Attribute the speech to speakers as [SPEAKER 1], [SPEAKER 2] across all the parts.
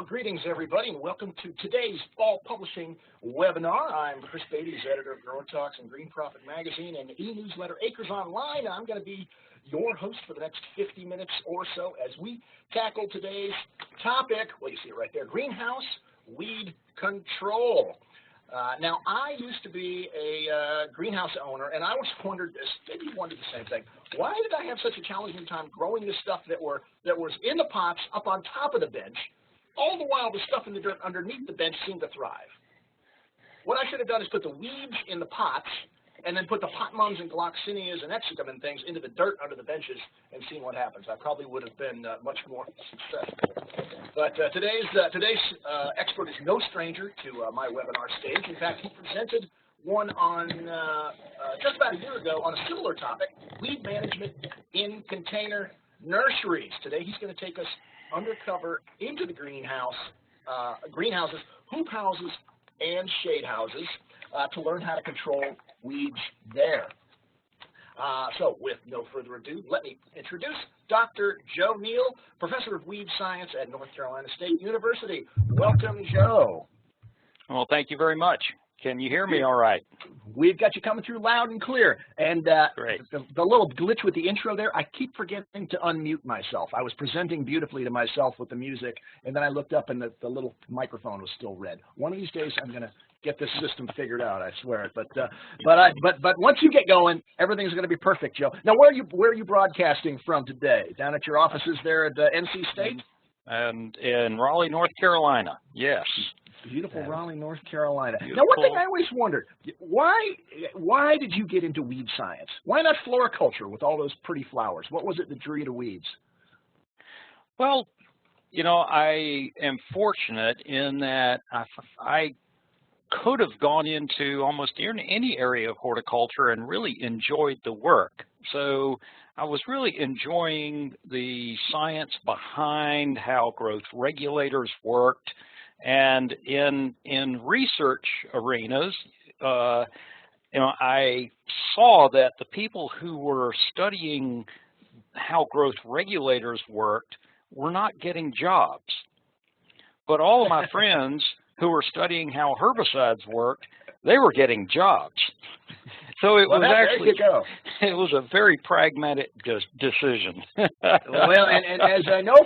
[SPEAKER 1] Greetings, everybody, and welcome to today's fall publishing webinar. I'm Chris Beatties, editor of Growertalks and Green Profit Magazine and e-newsletter Acres Online. I'm going to be your host for the next 50 minutes or so as we tackle today's topic. Well, you see it right there, greenhouse weed control. Now, I used to be a greenhouse owner, and I always wondered this, maybe you wondered the same thing. Why did I have such a challenging time growing the stuff that was in the pots up on top of the bench? All the while, the stuff in the dirt underneath the bench seemed to thrive. What I should have done is put the weeds in the pots and then put the pot mums and gloxinias and exocrine and things into the dirt under the benches and seen what happens. I probably would have been much more successful. But today's expert is no stranger to my webinar stage. In fact, he presented one on just about a year ago on a similar topic, weed management in container nurseries. Today he's going to take us undercover into the greenhouses, hoop houses, and shade houses to learn how to control weeds there. So with no further ado, let me introduce Dr. Joe Neal, Professor of Weed Science at North Carolina State University. Welcome, Joe.
[SPEAKER 2] Well, thank you very much. Can you hear me all right?
[SPEAKER 1] We've got you coming through loud and clear. And
[SPEAKER 2] Great.
[SPEAKER 1] The little glitch with the intro there, I keep forgetting to unmute myself. I was presenting beautifully to myself with the music, and then I looked up and the little microphone was still red. One of these days I'm going to get this system figured out, I swear it. But once you get going, everything's going to be perfect, Joe. Now, where are you broadcasting from today? Down at your offices there at NC State?
[SPEAKER 2] And in Raleigh, North Carolina, yes.
[SPEAKER 1] Beautiful Raleigh, North Carolina.
[SPEAKER 2] Beautiful.
[SPEAKER 1] Now, one thing I always wondered, why did you get into weed science? Why not floriculture with all those pretty flowers? What was it that drew you to weeds?
[SPEAKER 2] Well, you know, I am fortunate in that I could have gone into almost any area of horticulture and really enjoyed the work. So I was really enjoying the science behind how growth regulators worked. And in research arenas, I saw that the people who were studying how growth regulators worked were not getting jobs. But all of my friends who were studying how herbicides worked, they were getting jobs. So it was a very pragmatic decision.
[SPEAKER 1] Well, and as I know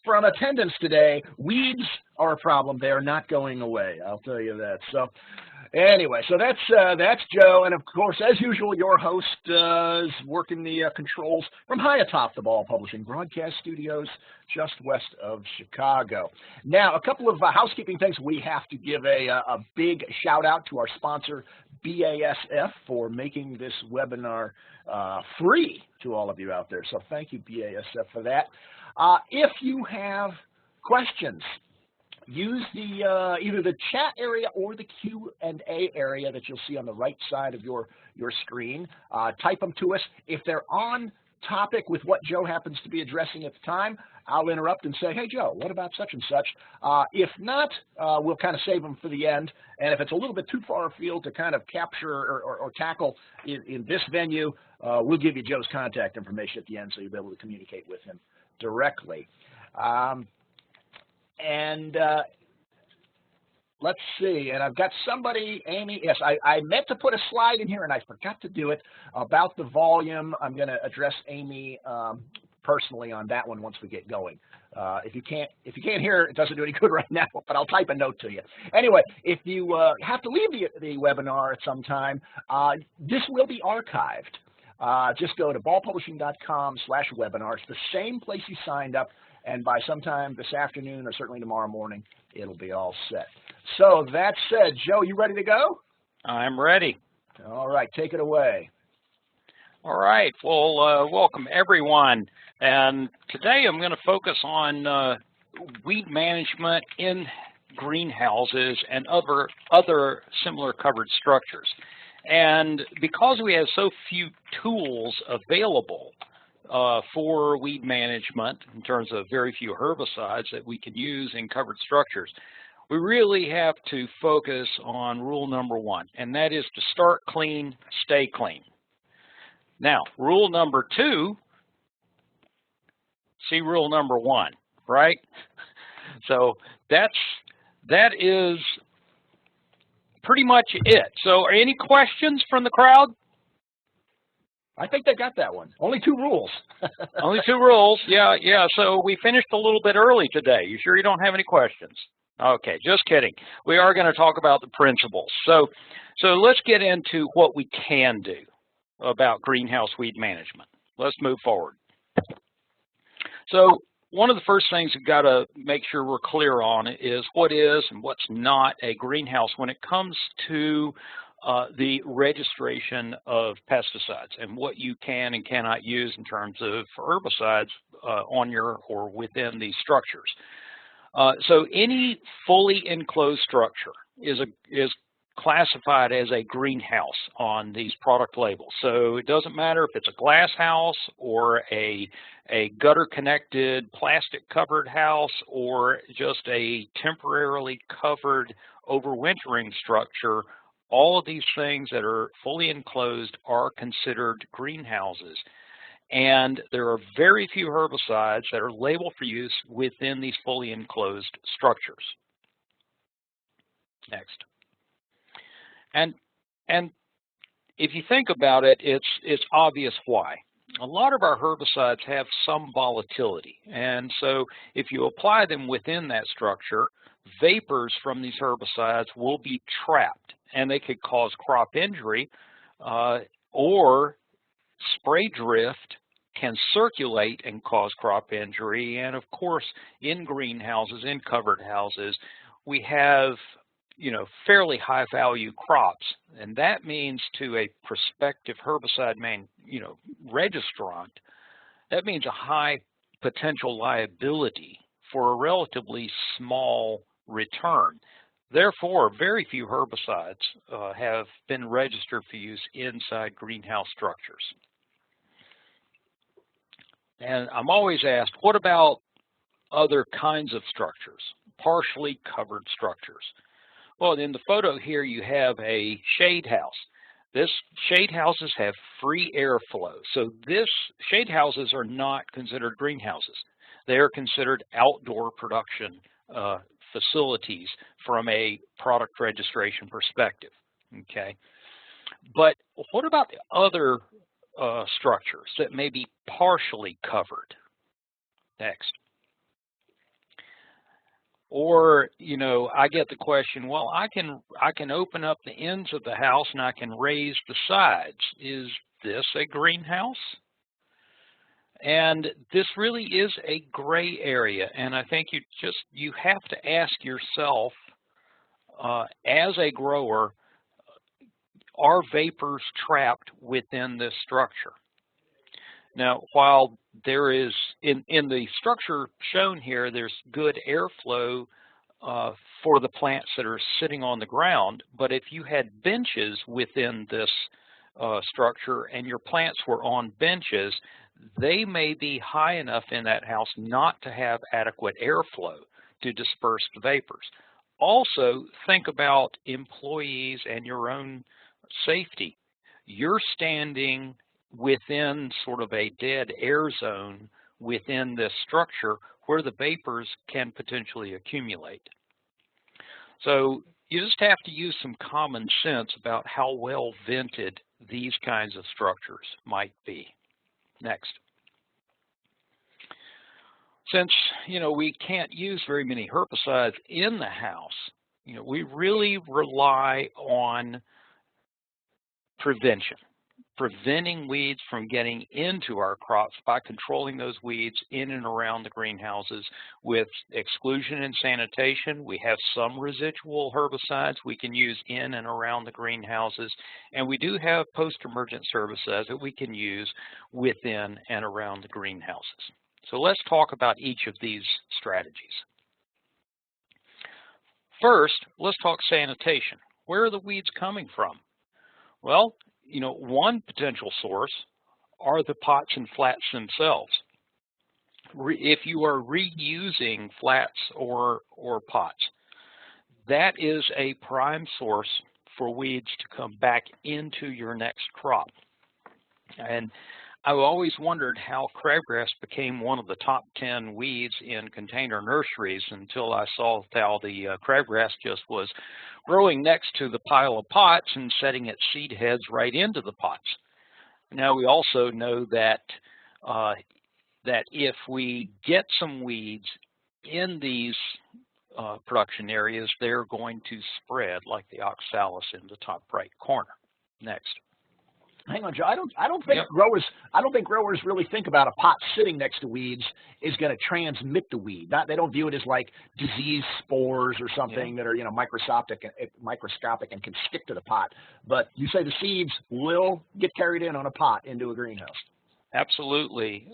[SPEAKER 1] from attendance today, weeds are a problem. They are not going away. I'll tell you that. So anyway, so that's Joe, and of course, as usual, your host is working the controls from high atop the Ball Publishing broadcast studios just west of Chicago. Now, a couple of housekeeping things. We have to give a big shout out to our sponsor, BASF, for making this webinar free to all of you out there. So thank you, BASF, for that. If you have questions, use the either the chat area or the Q&A area that you'll see on the right side of your screen. Type them to us. If they're on topic with what Joe happens to be addressing at the time, I'll interrupt and say, hey, Joe, what about such and such? If not, we'll kind of save them for the end. And if it's a little bit too far afield to kind of capture or tackle in this venue, we'll give you Joe's contact information at the end so you'll be able to communicate with him directly. Let's see, and I've got somebody, Amy, yes, I meant to put a slide in here and I forgot to do it about the volume. I'm going to address Amy personally on that one once we get going. If you can't hear, it doesn't do any good right now, but I'll type a note to you. Anyway, if you have to leave the webinar at some time, this will be archived. Just go to ballpublishing.com/webinar. It's the same place you signed up, and by sometime this afternoon or certainly tomorrow morning, it'll be all set. So that said, Joe, you ready to go?
[SPEAKER 2] I'm ready.
[SPEAKER 1] All right, take it away.
[SPEAKER 2] All right. Well, welcome everyone. And today I'm going to focus on weed management in greenhouses and other similar covered structures. And because we have so few tools available for weed management in terms of very few herbicides that we can use in covered structures, we really have to focus on rule number one, and that is to start clean, stay clean. Now, rule number two, see rule number one, right? So that is pretty much it. So any questions from the crowd?
[SPEAKER 1] I think they got that one. Only 2 rules.
[SPEAKER 2] Only 2 rules. Yeah. So we finished a little bit early today. You sure you don't have any questions? Okay, just kidding. We are going to talk about the principles. So let's get into what we can do about greenhouse weed management. Let's move forward. So one of the first things we've got to make sure we're clear on is what is and what's not a greenhouse when it comes to the registration of pesticides and what you can and cannot use in terms of herbicides on your or within these structures. So any fully enclosed structure is classified as a greenhouse on these product labels. So it doesn't matter if it's a glass house or a gutter connected plastic covered house or just a temporarily covered overwintering structure. All of these things that are fully enclosed are considered greenhouses. And there are very few herbicides that are labeled for use within these fully enclosed structures. Next. And if you think about it, it's obvious why. A lot of our herbicides have some volatility, and so if you apply them within that structure, vapors from these herbicides will be trapped, and they could cause crop injury, or spray drift can circulate and cause crop injury. And of course, in greenhouses, in covered houses, we have fairly high value crops, and that means to a prospective herbicide registrant, that means a high potential liability for a relatively small return. Therefore, very few herbicides have been registered for use inside greenhouse structures. And I'm always asked, what about other kinds of structures, partially covered structures? Well, in the photo here, you have a shade house. This shade houses have free airflow. So shade houses are not considered greenhouses. They are considered outdoor production facilities from a product registration perspective. Okay, but what about the other structures that may be partially covered? Next. Or, I get the question, well, I can open up the ends of the house and I can raise the sides. Is this a greenhouse? And this really is a gray area, and I think you have to ask yourself, as a grower, are vapors trapped within this structure? Now, while there is, in the structure shown here, there's good airflow for the plants that are sitting on the ground, but if you had benches within this structure and your plants were on benches, they may be high enough in that house not to have adequate airflow to disperse the vapors. Also, think about employees and your own safety. You're standing within sort of a dead air zone within this structure where the vapors can potentially accumulate. So you just have to use some common sense about how well vented these kinds of structures might be. Next. Since, we can't use very many herbicides in the house, we really rely on prevention. Preventing weeds from getting into our crops by controlling those weeds in and around the greenhouses with exclusion and sanitation. We have some residual herbicides we can use in and around the greenhouses, and we do have post-emergence herbicides that we can use within and around the greenhouses. So let's talk about each of these strategies. First, let's talk sanitation. Where are the weeds coming from? Well, one potential source are the pots and flats themselves. If you are reusing flats or pots, that is a prime source for weeds to come back into your next crop. And I've always wondered how crabgrass became one of the top 10 weeds in container nurseries until I saw how the crabgrass just was growing next to the pile of pots and setting its seed heads right into the pots. Now we also know that that if we get some weeds in these production areas, they're going to spread like the oxalis in the top right corner. Next.
[SPEAKER 1] Hang on, Joe. I don't think growers really think about a pot sitting next to weeds is going to transmit the weed. They don't view it as like disease spores or something that are microscopic and can stick to the pot. But you say the seeds will get carried in on a pot into a greenhouse.
[SPEAKER 2] Absolutely.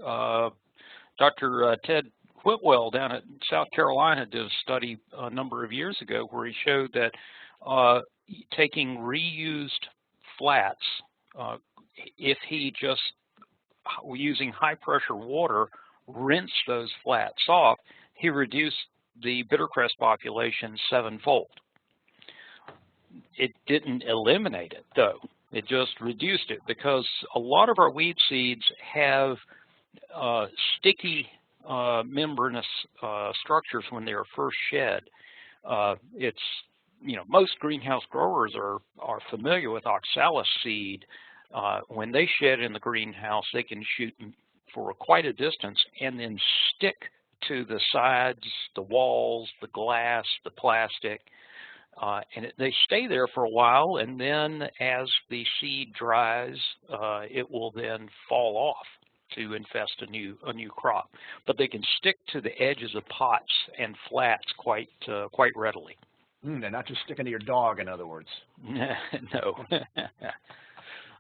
[SPEAKER 2] Dr. Ted Whitwell down at South Carolina did a study a number of years ago where he showed that taking reused flats, if he just, using high pressure water, rinsed those flats off, he reduced the bittercress population 7-fold. It didn't eliminate it though, it just reduced it, because a lot of our weed seeds have sticky membranous structures when they are first shed. Most greenhouse growers are familiar with oxalis seed. When they shed in the greenhouse, they can shoot for quite a distance and then stick to the sides, the walls, the glass, the plastic, and they stay there for a while, and then as the seed dries, it will then fall off to infest a new crop. But they can stick to the edges of pots and flats quite readily.
[SPEAKER 1] They're not just sticking to your dog, in other words.
[SPEAKER 2] No.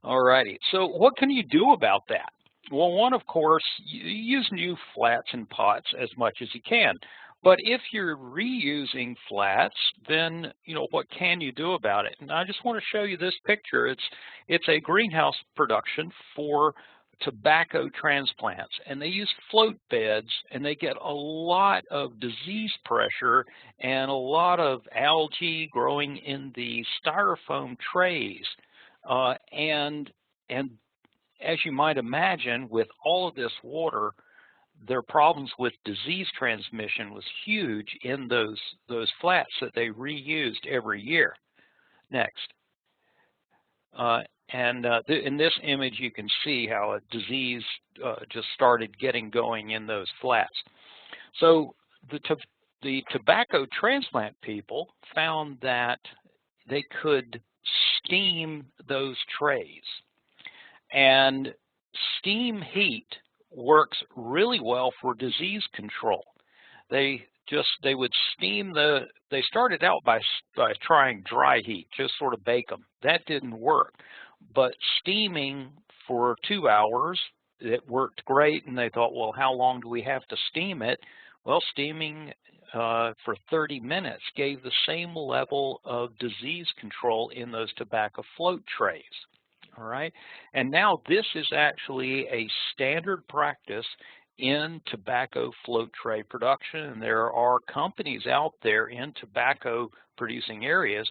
[SPEAKER 2] All righty. So what can you do about that? Well, one, of course, you use new flats and pots as much as you can. But if you're reusing flats, then what can you do about it? And I just want to show you this picture. It's a greenhouse production for tobacco transplants, and they use float beds, and they get a lot of disease pressure and a lot of algae growing in the styrofoam trays, and as you might imagine, with all of this water, their problems with disease transmission was huge in those flats that they reused every year. Next. In this image, you can see how a disease just started getting going in those flats. So the tobacco transplant people found that they could steam those trays. And steam heat works really well for disease control. They would steam they started out by trying dry heat, just sort of bake them. That didn't work. But steaming for 2 hours, it worked great, and they thought, well, how long do we have to steam it? Well, steaming for 30 minutes gave the same level of disease control in those tobacco float trays. All right, and now this is actually a standard practice in tobacco float tray production, and there are companies out there in tobacco producing areas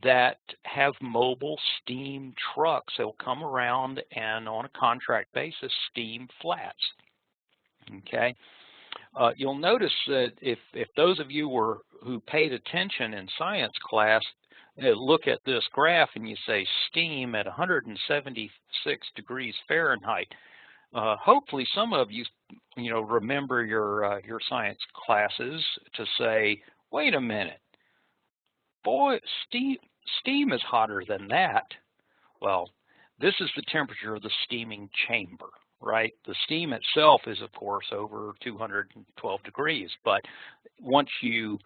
[SPEAKER 2] that have mobile steam trucks. They'll come around and on a contract basis steam flats. Okay, you'll notice that if those of you who paid attention in science class look at this graph and you say steam at 176 degrees Fahrenheit, hopefully some of you remember your science classes to say, wait a minute, boy, steam is hotter than that. Well, this is the temperature of the steaming chamber, right? The steam itself is, of course, over 212 degrees, but once you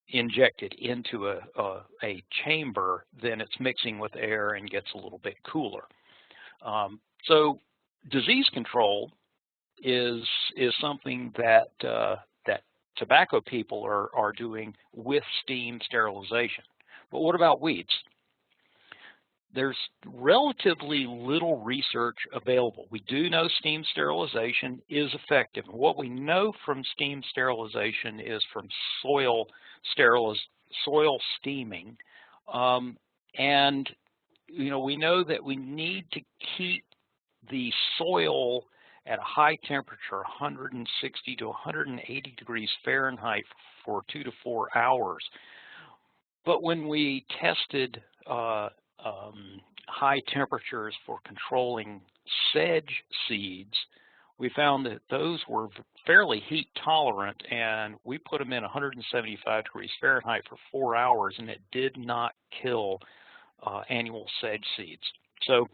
[SPEAKER 2] inject it into a chamber, then it's mixing with air and gets a little bit cooler. So disease control is something that that tobacco people are doing with steam sterilization. But what about weeds? There's relatively little research available. We do know steam sterilization is effective. What we know from steam sterilization is from soil steaming, and we know that we need to keep the soil at a high temperature, 160 to 180 degrees Fahrenheit for 2 to 4 hours. But when we tested high temperatures for controlling sedge seeds, we found that those were fairly heat tolerant, and we put them in 175 degrees Fahrenheit for 4 hours, and it did not kill annual sedge seeds. So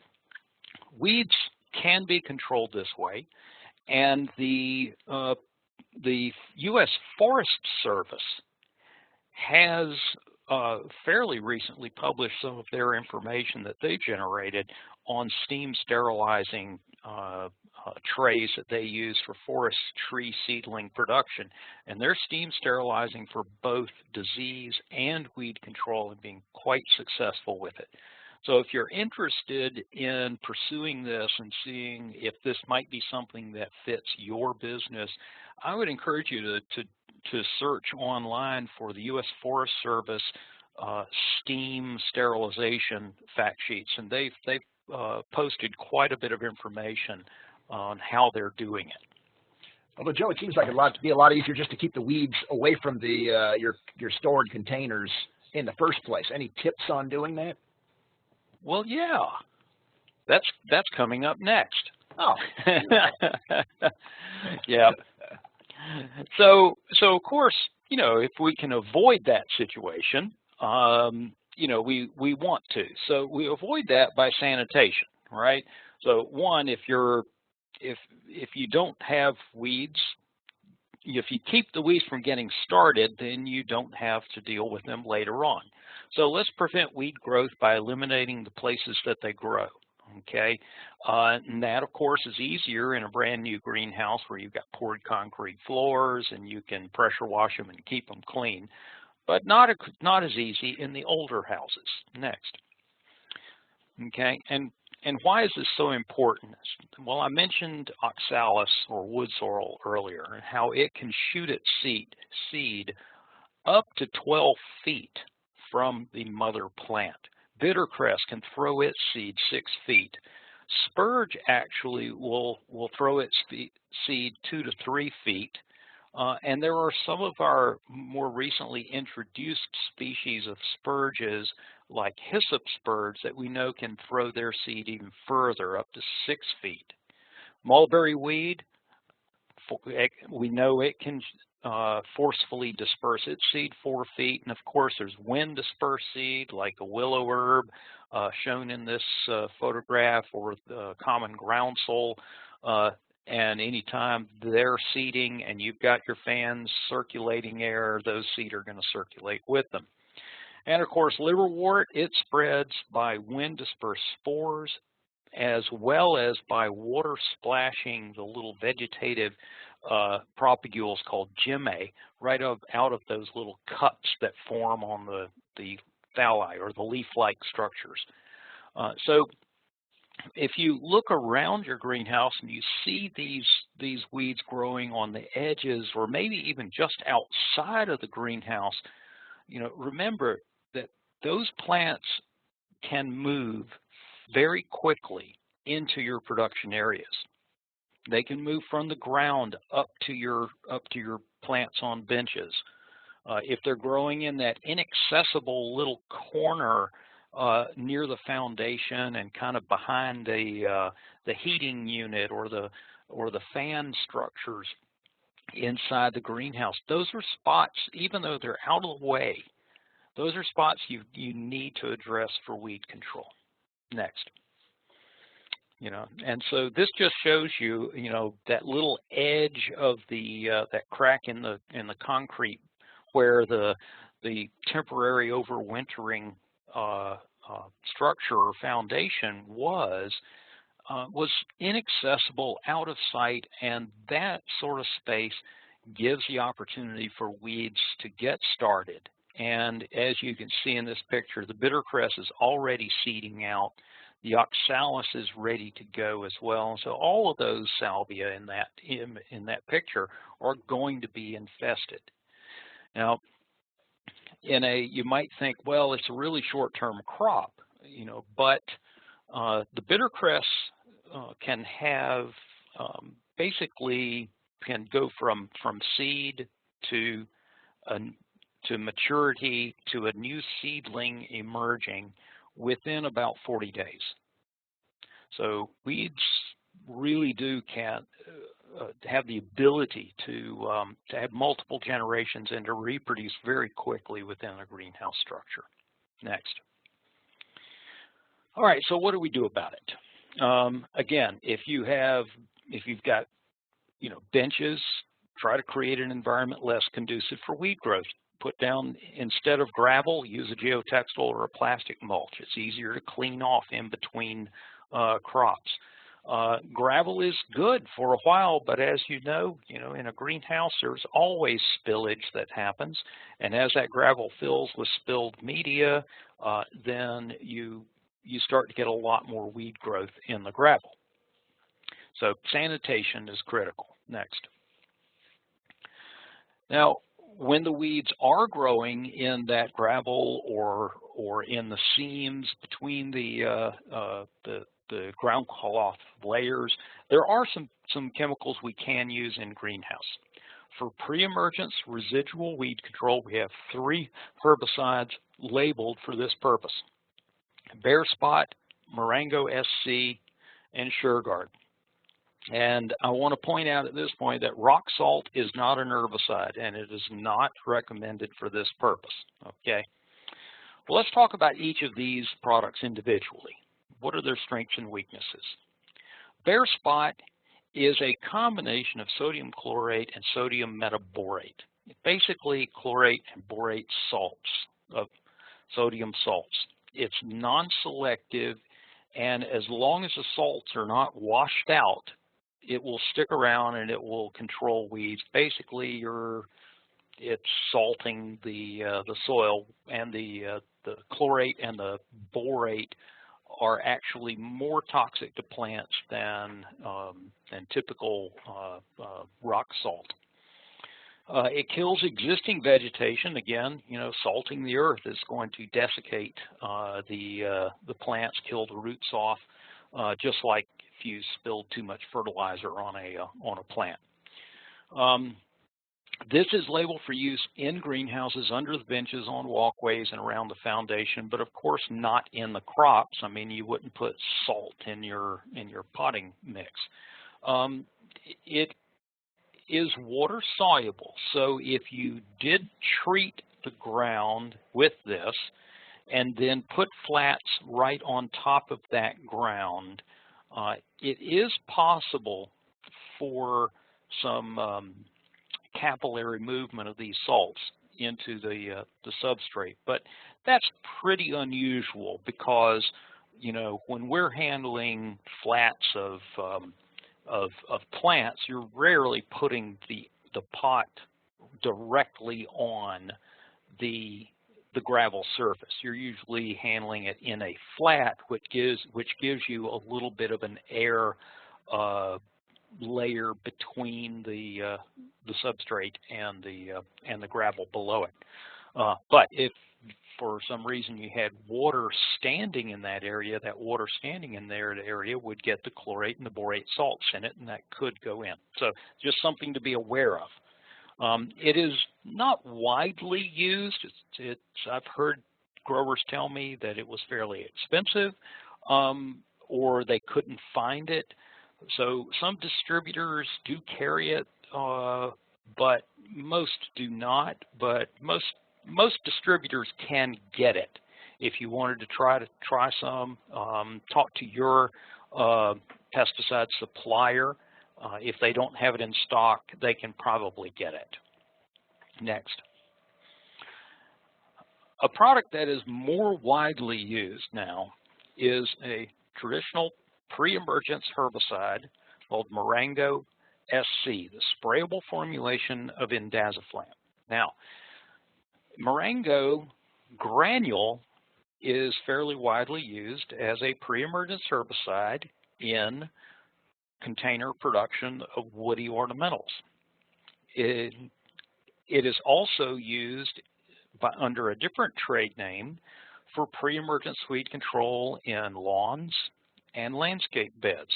[SPEAKER 2] weeds can be controlled this way, and the U.S. Forest Service has fairly recently published some of their information that they generated on steam sterilizing trays that they use for forest tree seedling production, and they're steam sterilizing for both disease and weed control and being quite successful with it. So if you're interested in pursuing this and seeing if this might be something that fits your business, I would encourage you to search online for the U.S. Forest Service steam sterilization fact sheets, and they've posted quite a bit of information on how they're doing it.
[SPEAKER 1] Although, Joe, it seems like it'd be a lot easier just to keep the weeds away from the your stored containers in the first place. Any tips on doing that?
[SPEAKER 2] Well, yeah, that's coming up next.
[SPEAKER 1] Oh,
[SPEAKER 2] yeah. So of course, you know, if we can avoid that situation, you know, we want to. So we avoid that by sanitation, right? So one, if you don't have weeds, if you keep the weeds from getting started, then you don't have to deal with them later on. So let's prevent weed growth by eliminating the places that they grow. Okay, and that of course is easier in a brand new greenhouse where you've got poured concrete floors and you can pressure wash them and keep them clean, but not as easy in the older houses. Next. Okay, and why is this so important? Well, I mentioned oxalis or wood sorrel earlier and how it can shoot its seed up to 12 feet from the mother plant. Bittercress can throw its seed 6 feet. Spurge actually will throw its seed 2 to 3 feet. And there are some of our more recently introduced species of spurges, like hyssop spurge, that we know can throw their seed even further, up to 6 feet. Mulberry weed, we know it can forcefully disperse its seed 4 feet, and of course there's wind dispersed seed like a willow herb shown in this photograph, or the common groundsel, and anytime they're seeding and you've got your fans circulating air, those seed are going to circulate with them. And of course liverwort, it spreads by wind dispersed spores as well as by water splashing the little vegetative propagules called gemmae right out of those little cups that form on the thalli, or the leaf-like structures. So if you look around your greenhouse and you see these weeds growing on the edges or maybe even just outside of the greenhouse, you know, remember that those plants can move very quickly into your production areas. They can move from the ground up to your plants on benches. If they're growing in that inaccessible little corner near the foundation and kind of behind the heating unit or the fan structures inside the greenhouse, those are spots, even though they're out of the way, those are spots you need to address for weed control. Next. You know, and so this just shows you, you know, that little edge of the that crack in the concrete where the temporary overwintering structure or foundation was inaccessible, out of sight, and that sort of space gives the opportunity for weeds to get started. And as you can see in this picture, the bittercress is already seeding out. The oxalis is ready to go as well. So all of those salvia in that picture are going to be infested. Now, you might think, well, it's a really short-term crop, you know, but the bittercress can have basically can go from seed to maturity to a new seedling emerging within about 40 days. So weeds really can have the ability to have multiple generations and to reproduce very quickly within a greenhouse structure. Next. All right, so what do we do about it? Again, if you've got benches, try to create an environment less conducive for weed growth. Put down, instead of gravel, use a geotextile or a plastic mulch. It's easier to clean off in between crops. Gravel is good for a while, but as you know, in a greenhouse, there's always spillage that happens. And as that gravel fills with spilled media, then you start to get a lot more weed growth in the gravel. So sanitation is critical. Next. Now, when the weeds are growing in that gravel or in the seams between the ground cloth layers, there are some chemicals we can use in greenhouse. For pre-emergence residual weed control, we have 3 herbicides labeled for this purpose: Bare Spot, Marengo SC, and SureGuard. And I want to point out at this point that rock salt is not an herbicide, and it is not recommended for this purpose. Okay. Well, let's talk about each of these products individually. What are their strengths and weaknesses? Bare Spot is a combination of sodium chlorate and sodium metaborate. Basically, chlorate and borate salts, of sodium salts. It's non-selective, and as long as the salts are not washed out, it will stick around and it will control weeds. Basically, it's salting the soil, and the chlorate and the borate are actually more toxic to plants than typical rock salt. It kills existing vegetation. Again, salting the earth is going to desiccate the plants, kill the roots off, just like if you spilled too much fertilizer on a plant. This is labeled for use in greenhouses, under the benches, on walkways, and around the foundation, but of course not in the crops. I mean, you wouldn't put salt in your potting mix. It is water soluble, so if you did treat the ground with this and then put flats right on top of that ground, it is possible for some capillary movement of these salts into the substrate, but that's pretty unusual because when we're handling flats of plants, you're rarely putting the pot directly on the gravel surface. You're usually handling it in a flat, which gives you a little bit of an air layer between the substrate and the gravel below it. But if for some reason you had water standing in that area, that water standing in that area would get the chlorate and the borate salts in it, and that could go in. So just something to be aware of. It is not widely used. I've heard growers tell me that it was fairly expensive, or they couldn't find it. So some distributors do carry it, but most do not. But most distributors can get it. If you wanted to try some, talk to your pesticide supplier. If they don't have it in stock, they can probably get it. Next. A product that is more widely used now is a traditional pre-emergence herbicide called Marengo SC, the sprayable formulation of indaziflam. Now, Marengo granule is fairly widely used as a pre-emergence herbicide in container production of woody ornamentals. It is also used under a different trade name for pre-emergence weed control in lawns and landscape beds.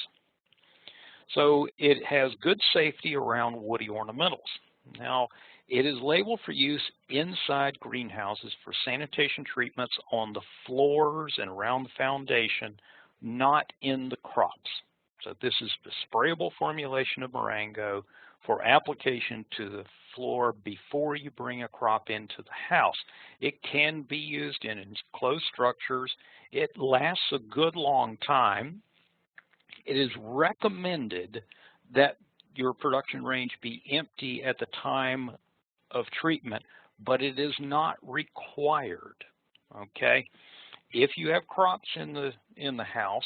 [SPEAKER 2] So it has good safety around woody ornamentals. Now, it is labeled for use inside greenhouses for sanitation treatments on the floors and around the foundation, not in the crops. So this is the sprayable formulation of Marengo for application to the floor before you bring a crop into the house. It can be used in enclosed structures. It lasts a good long time. It is recommended that your production range be empty at the time of treatment, but it is not required. Okay, if you have crops in the house,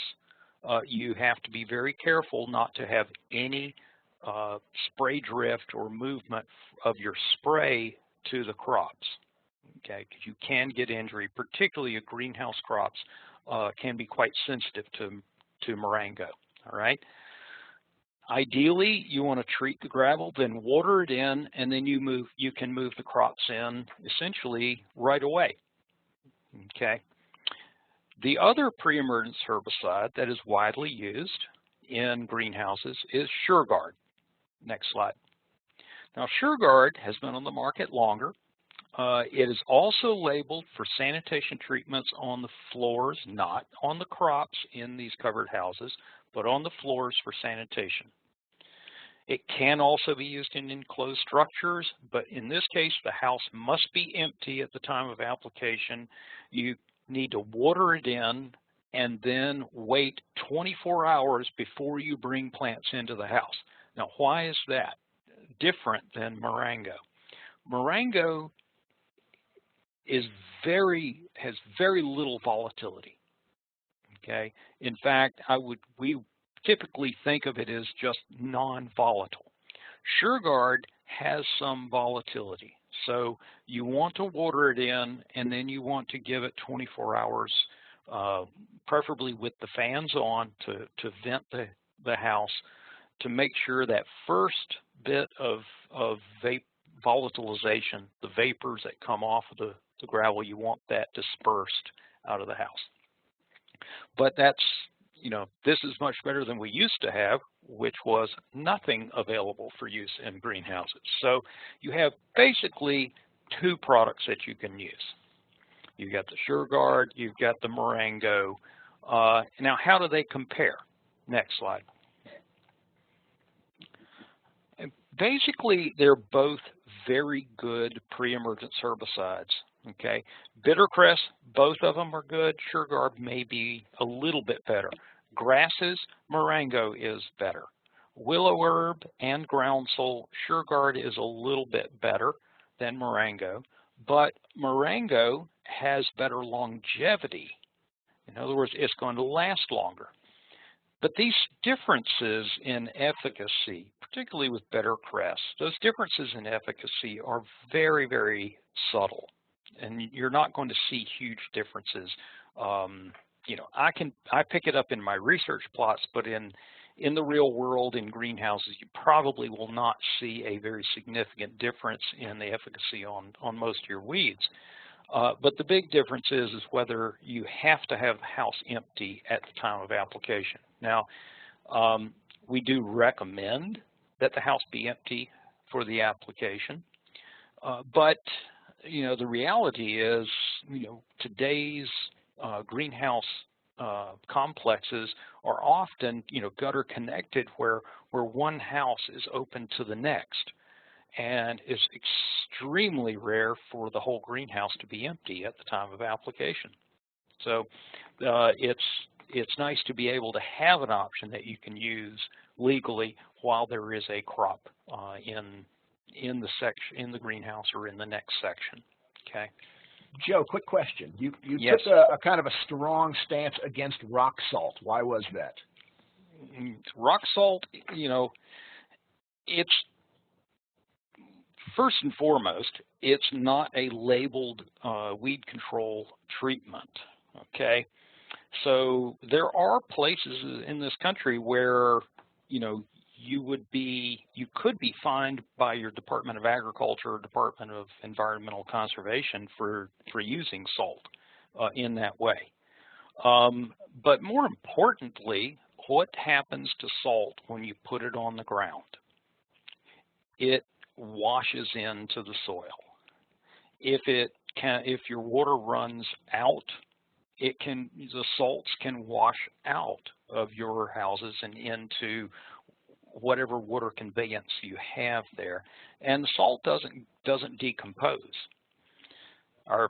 [SPEAKER 2] you have to be very careful not to have any spray drift or movement of your spray to the crops. Okay, because you can get injury, particularly your greenhouse crops can be quite sensitive to Marengo. All right. Ideally, you want to treat the gravel, then water it in, and then you can move the crops in essentially right away. Okay. The other pre-emergence herbicide that is widely used in greenhouses is SureGuard. Next slide. Now, SureGuard has been on the market longer. It is also labeled for sanitation treatments on the floors, not on the crops in these covered houses, but on the floors for sanitation. It can also be used in enclosed structures, but in this case, the house must be empty at the time of application. You need to water it in and then wait 24 hours before you bring plants into the house. Now, why is that different than Marengo? Marengo has very little volatility. Okay. In fact, we typically think of it as just non-volatile. SureGuard has some volatility. So you want to water it in, and then you want to give it 24 hours, preferably with the fans on to vent the house, to make sure that first bit of volatilization, the vapors that come off of the gravel, you want that dispersed out of the house. But that's, this is much better than we used to have, which was nothing available for use in greenhouses. So you have basically two products that you can use. You've got the SureGuard, you've got the Marengo. Now, how do they compare? Next slide. And basically, they're both very good pre-emergence herbicides. Okay, bittercress, both of them are good. SureGuard may be a little bit better. Grasses, Marengo is better. Willow herb and groundsel, SureGuard is a little bit better than Marengo, but Marengo has better longevity. In other words, it's going to last longer. But these differences in efficacy, particularly with bittercress, those differences in efficacy are very, very subtle. And you're not going to see huge differences. I pick it up in my research plots, but in the real world, in greenhouses, you probably will not see a very significant difference in the efficacy on most of your weeds. But the big difference is whether you have to have the house empty at the time of application. Now, we do recommend that the house be empty for the application, but the reality is, today's greenhouse complexes are often, gutter connected, where one house is open to the next, and it's extremely rare for the whole greenhouse to be empty at the time of application. So it's nice to be able to have an option that you can use legally while there is a crop in the greenhouse or in the next section. Okay.
[SPEAKER 1] Joe, quick question. You
[SPEAKER 2] Yes.
[SPEAKER 1] took a kind of a strong stance against rock salt. Why was that?
[SPEAKER 2] Rock salt, it's first and foremost, it's not a labeled weed control treatment. Okay. So there are places in this country where, you could be fined by your Department of Agriculture or Department of Environmental Conservation for using salt in that way. But more importantly, what happens to salt when you put it on the ground? It washes into the soil. If your water runs out, the salts can wash out of your houses and into whatever water conveyance you have there, and the salt doesn't decompose. Our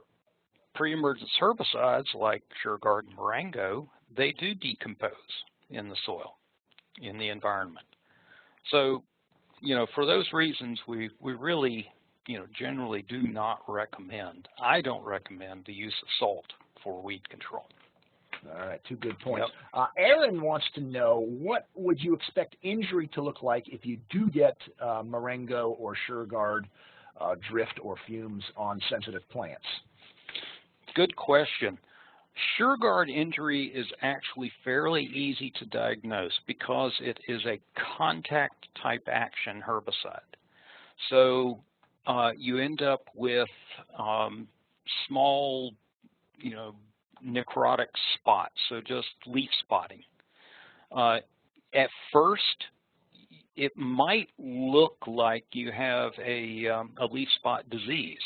[SPEAKER 2] pre-emergence herbicides like SureGuard and Marengo, they do decompose in the soil, in the environment. So, for those reasons, we really, generally do not recommend. I don't recommend the use of salt for weed control.
[SPEAKER 1] All right, 2 good points.
[SPEAKER 2] Yep.
[SPEAKER 1] Aaron wants to know, what would you expect injury to look like if you do get Marengo or SureGuard drift or fumes on sensitive plants?
[SPEAKER 2] Good question. SureGuard injury is actually fairly easy to diagnose because it is a contact type action herbicide. So you end up with small, necrotic spots, so just leaf spotting. At first, it might look like you have a leaf spot disease,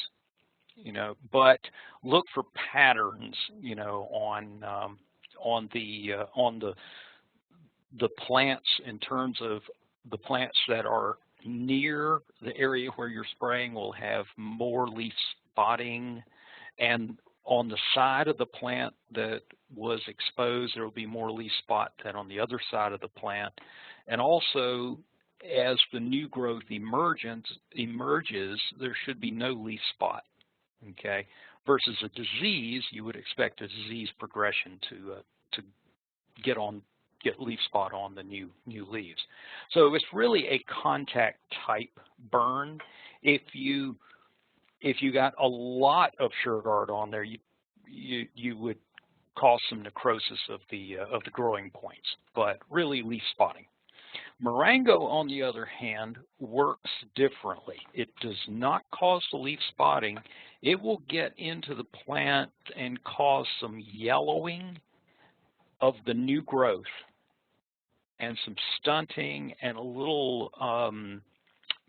[SPEAKER 2] but look for patterns, on the plants, in terms of the plants that are near the area where you're spraying will have more leaf spotting, and on the side of the plant that was exposed, there will be more leaf spot than on the other side of the plant. And also, as the new growth emerges, there should be no leaf spot. Okay, versus a disease, you would expect a disease progression to get leaf spot on the new leaves. So it's really a contact type burn. If you got a lot of SureGuard on there, you would cause some necrosis of the growing points, but really leaf spotting. Marengo, on the other hand, works differently. It does not cause the leaf spotting. It will get into the plant and cause some yellowing of the new growth and some stunting and a little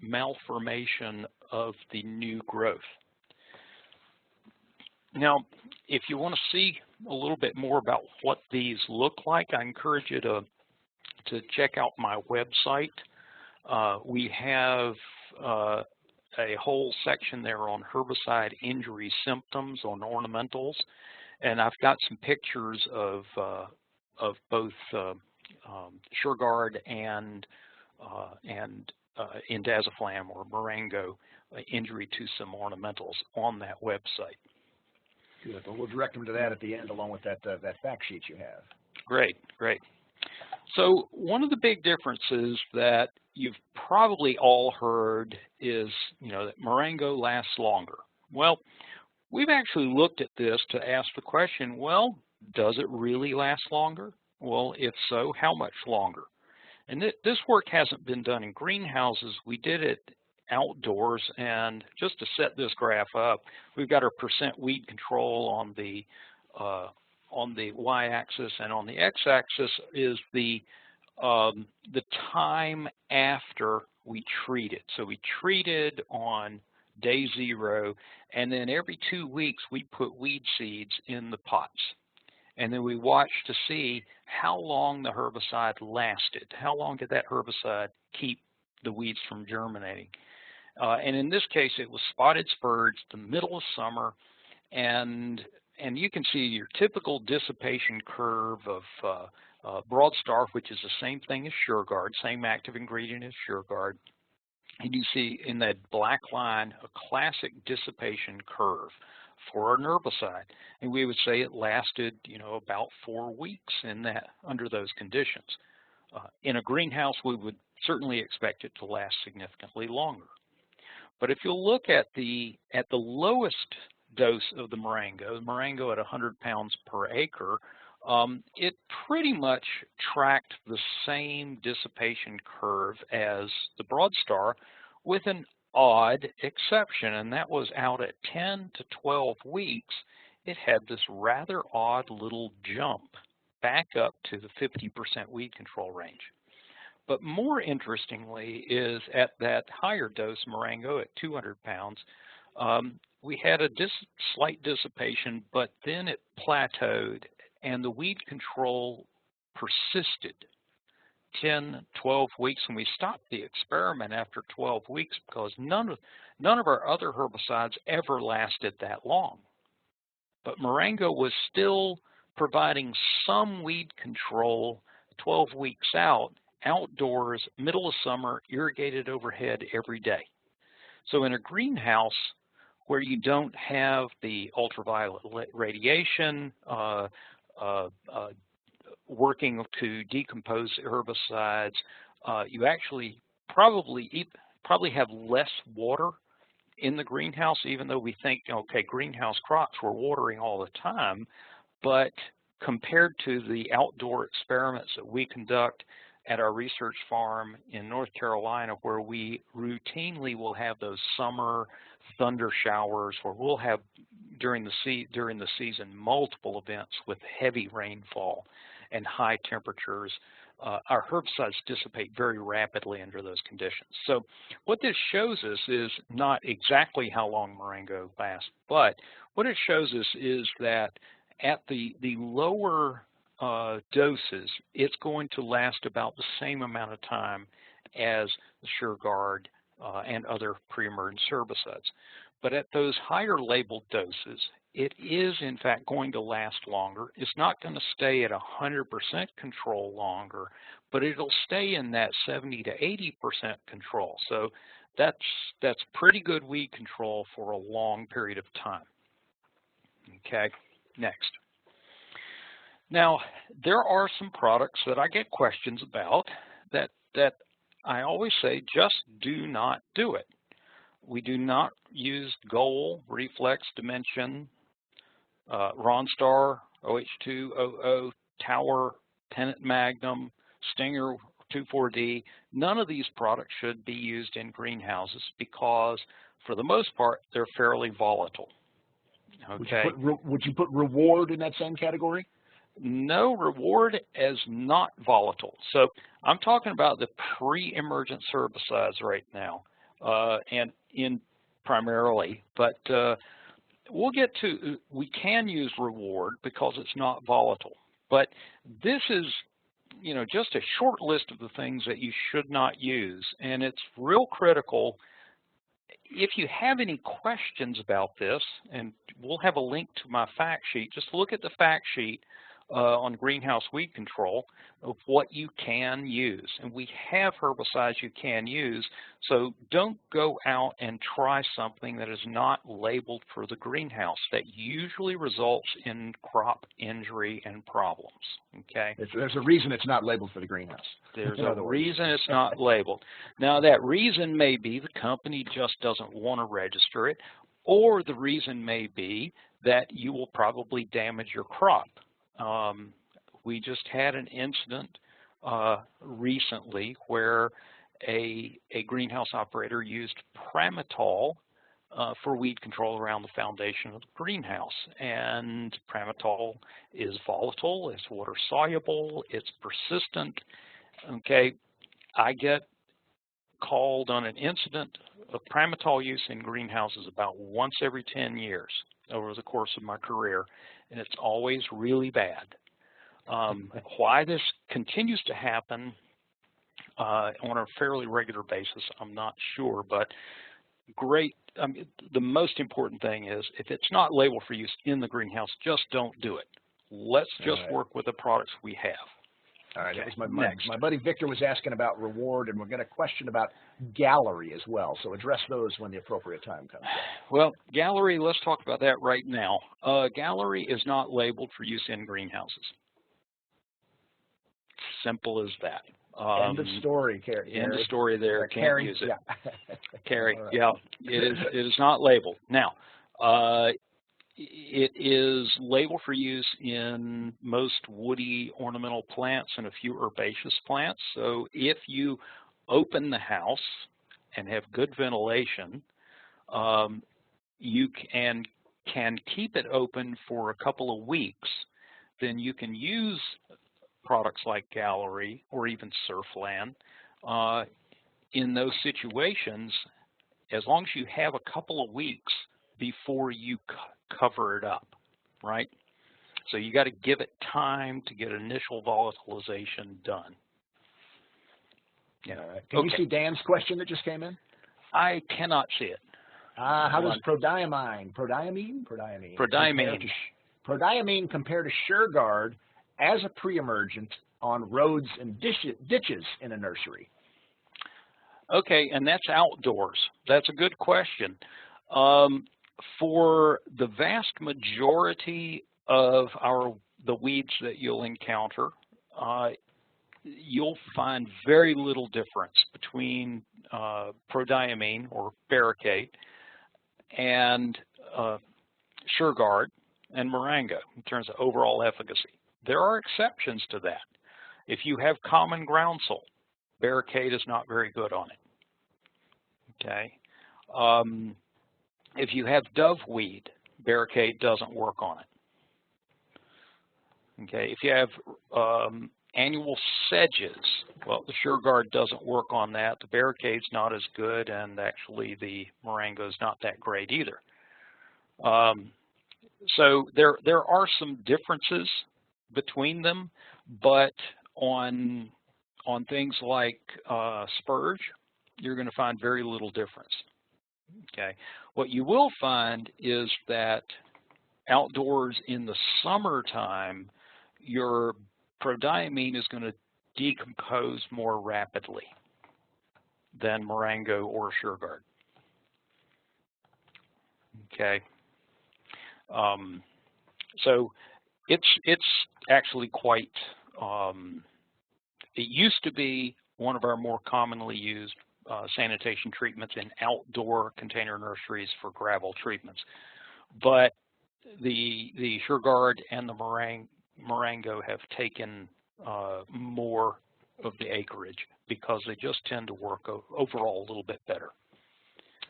[SPEAKER 2] malformation of the new growth. Now, if you want to see a little bit more about what these look like, I encourage you to check out my website. We have a whole section there on herbicide injury symptoms on ornamentals, and I've got some pictures of both SureGuard and indaziflam or Marengo injury to some ornamentals on that website.
[SPEAKER 1] Good. Well, we'll direct them to that at the end, along with that fact sheet you have.
[SPEAKER 2] Great, great. So one of the big differences that you've probably all heard is, that Marengo lasts longer. Well, we've actually looked at this to ask the question, well, does it really last longer? Well, if so, how much longer? And this work hasn't been done in greenhouses. We did it outdoors, and just to set this graph up, we've got our percent weed control on the y-axis, and on the x-axis is the time after we treated. So we treated on day 0, and then every 2 weeks we put weed seeds in the pots. And then we watched to see how long the herbicide lasted. How long did that herbicide keep the weeds from germinating? And in this case, it was spotted spurge, the middle of summer, and you can see your typical dissipation curve of Broadstar, which is the same thing as SureGuard, same active ingredient as SureGuard. And you see in that black line a classic dissipation curve for an herbicide. And we would say it lasted, about 4 weeks under those conditions. In a greenhouse, we would certainly expect it to last significantly longer. But if you look at the lowest dose of the Marengo at 100 pounds per acre, it pretty much tracked the same dissipation curve as the Broadstar, with an odd exception, and that was out at 10 to 12 weeks. It had this rather odd little jump back up to the 50% weed control range. But more interestingly is at that higher dose, Marengo at 200 pounds, we had a slight dissipation, but then it plateaued, and the weed control persisted 10, 12 weeks, and we stopped the experiment after 12 weeks because none of our other herbicides ever lasted that long. But Marengo was still providing some weed control 12 weeks out, outdoors, middle of summer, irrigated overhead every day. So in a greenhouse where you don't have the ultraviolet radiation working to decompose herbicides, you actually probably have less water in the greenhouse, even though we think, okay, greenhouse crops, we're watering all the time. But compared to the outdoor experiments that we conduct at our research farm in North Carolina, where we routinely will have those summer thunder showers, where we'll have during the season multiple events with heavy rainfall and high temperatures, our herbicides dissipate very rapidly under those conditions. So what this shows us is not exactly how long Marengo lasts, but what it shows us is that at the lower doses, it's going to last about the same amount of time as the SureGuard and other pre-emergence herbicides. But at those higher labeled doses, it is in fact going to last longer. It's not going to stay at 100% control longer, but it'll stay in that 70 to 80% control. So that's pretty good weed control for a long period of time. Okay, next. Now, there are some products that I get questions about that I always say, just do not do it. We do not use Goal, Reflex, Dimension, Ronstar, OH2, OO, Tower, Pennant Magnum, Stinger 2,4-D. None of these products should be used in greenhouses because, for the most part, they're fairly volatile. Okay.
[SPEAKER 1] Would you put Reward in that same category?
[SPEAKER 2] No, Reward is not volatile. So I'm talking about the pre-emergence herbicides right now, and in primarily, but we'll get to, we can use Reward because it's not volatile. But this is, you know, just a short list of the things that you should not use, and it's real critical. If you have any questions about this, and we'll have a link to my fact sheet, just look at the fact sheet on greenhouse weed control of what you can use. And we have herbicides you can use, so don't go out and try something that is not labeled for the greenhouse. That usually results in crop injury and problems, okay?
[SPEAKER 1] There's a reason it's not labeled for the greenhouse.
[SPEAKER 2] There's a reason it's not labeled. Now, that reason may be the company just doesn't want to register it, or the reason may be that you will probably damage your crop. We just had an incident recently where a greenhouse operator used Pramitol for weed control around the foundation of the greenhouse. And Pramitol is volatile, it's water soluble, it's persistent. Okay, I get called on an incident of Pramitol use in greenhouses about once every 10 years over the course of my career, and it's always really bad. Why this continues to happen on a fairly regular basis, I'm not sure, but great. The most important thing is if it's not labeled for use in the greenhouse, just don't do it. Let's just work with the products we have.
[SPEAKER 1] All right, that was my buddy Victor was asking about Reward, and we're going to question about Gallery as well. So address those when the appropriate time comes.
[SPEAKER 2] Well, Gallery, let's talk about that right now. Gallery is not labeled for use in greenhouses. Simple as that.
[SPEAKER 1] End of story, Carrie.
[SPEAKER 2] End of story there. Can't use it.
[SPEAKER 1] Yeah.
[SPEAKER 2] Carrie,
[SPEAKER 1] right.
[SPEAKER 2] yeah, it is not labeled. Now, it is labeled for use in most woody ornamental plants and a few herbaceous plants. So if you open the house and have good ventilation, you can keep it open for a couple of weeks then you can use products like Gallery or even Surfland in those situations, as long as you have a couple of weeks before you cover it up, right? So you got to give it time to get initial volatilization done.
[SPEAKER 1] Yeah. Can you see Dan's question that just came in?
[SPEAKER 2] I cannot see it.
[SPEAKER 1] How does prodiamine compare to SureGuard as a pre-emergent on roads and ditches in a nursery?
[SPEAKER 2] Okay, and that's outdoors. That's a good question. For the vast majority of the weeds that you'll encounter, you'll find very little difference between prodiamine or Barricade and SureGuard and Marengo in terms of overall efficacy. There are exceptions to that. If you have common groundsel, Barricade is not very good on it. Okay. If you have doveweed, Barricade doesn't work on it. Okay. If you have annual sedges, well, the SureGuard doesn't work on that. The Barricade's not as good, and actually the Marengo's not that great either. So there are some differences between them, but on things like spurge, you're going to find very little difference. Okay. What you will find is that outdoors in the summertime, your prodiamine is going to decompose more rapidly than Marengo or SureGuard. Okay. So it's actually quite, it used to be one of our more commonly used sanitation treatments in outdoor container nurseries for gravel treatments. But the SureGuard and the Marengo have taken more of the acreage because they just tend to work overall a little bit better.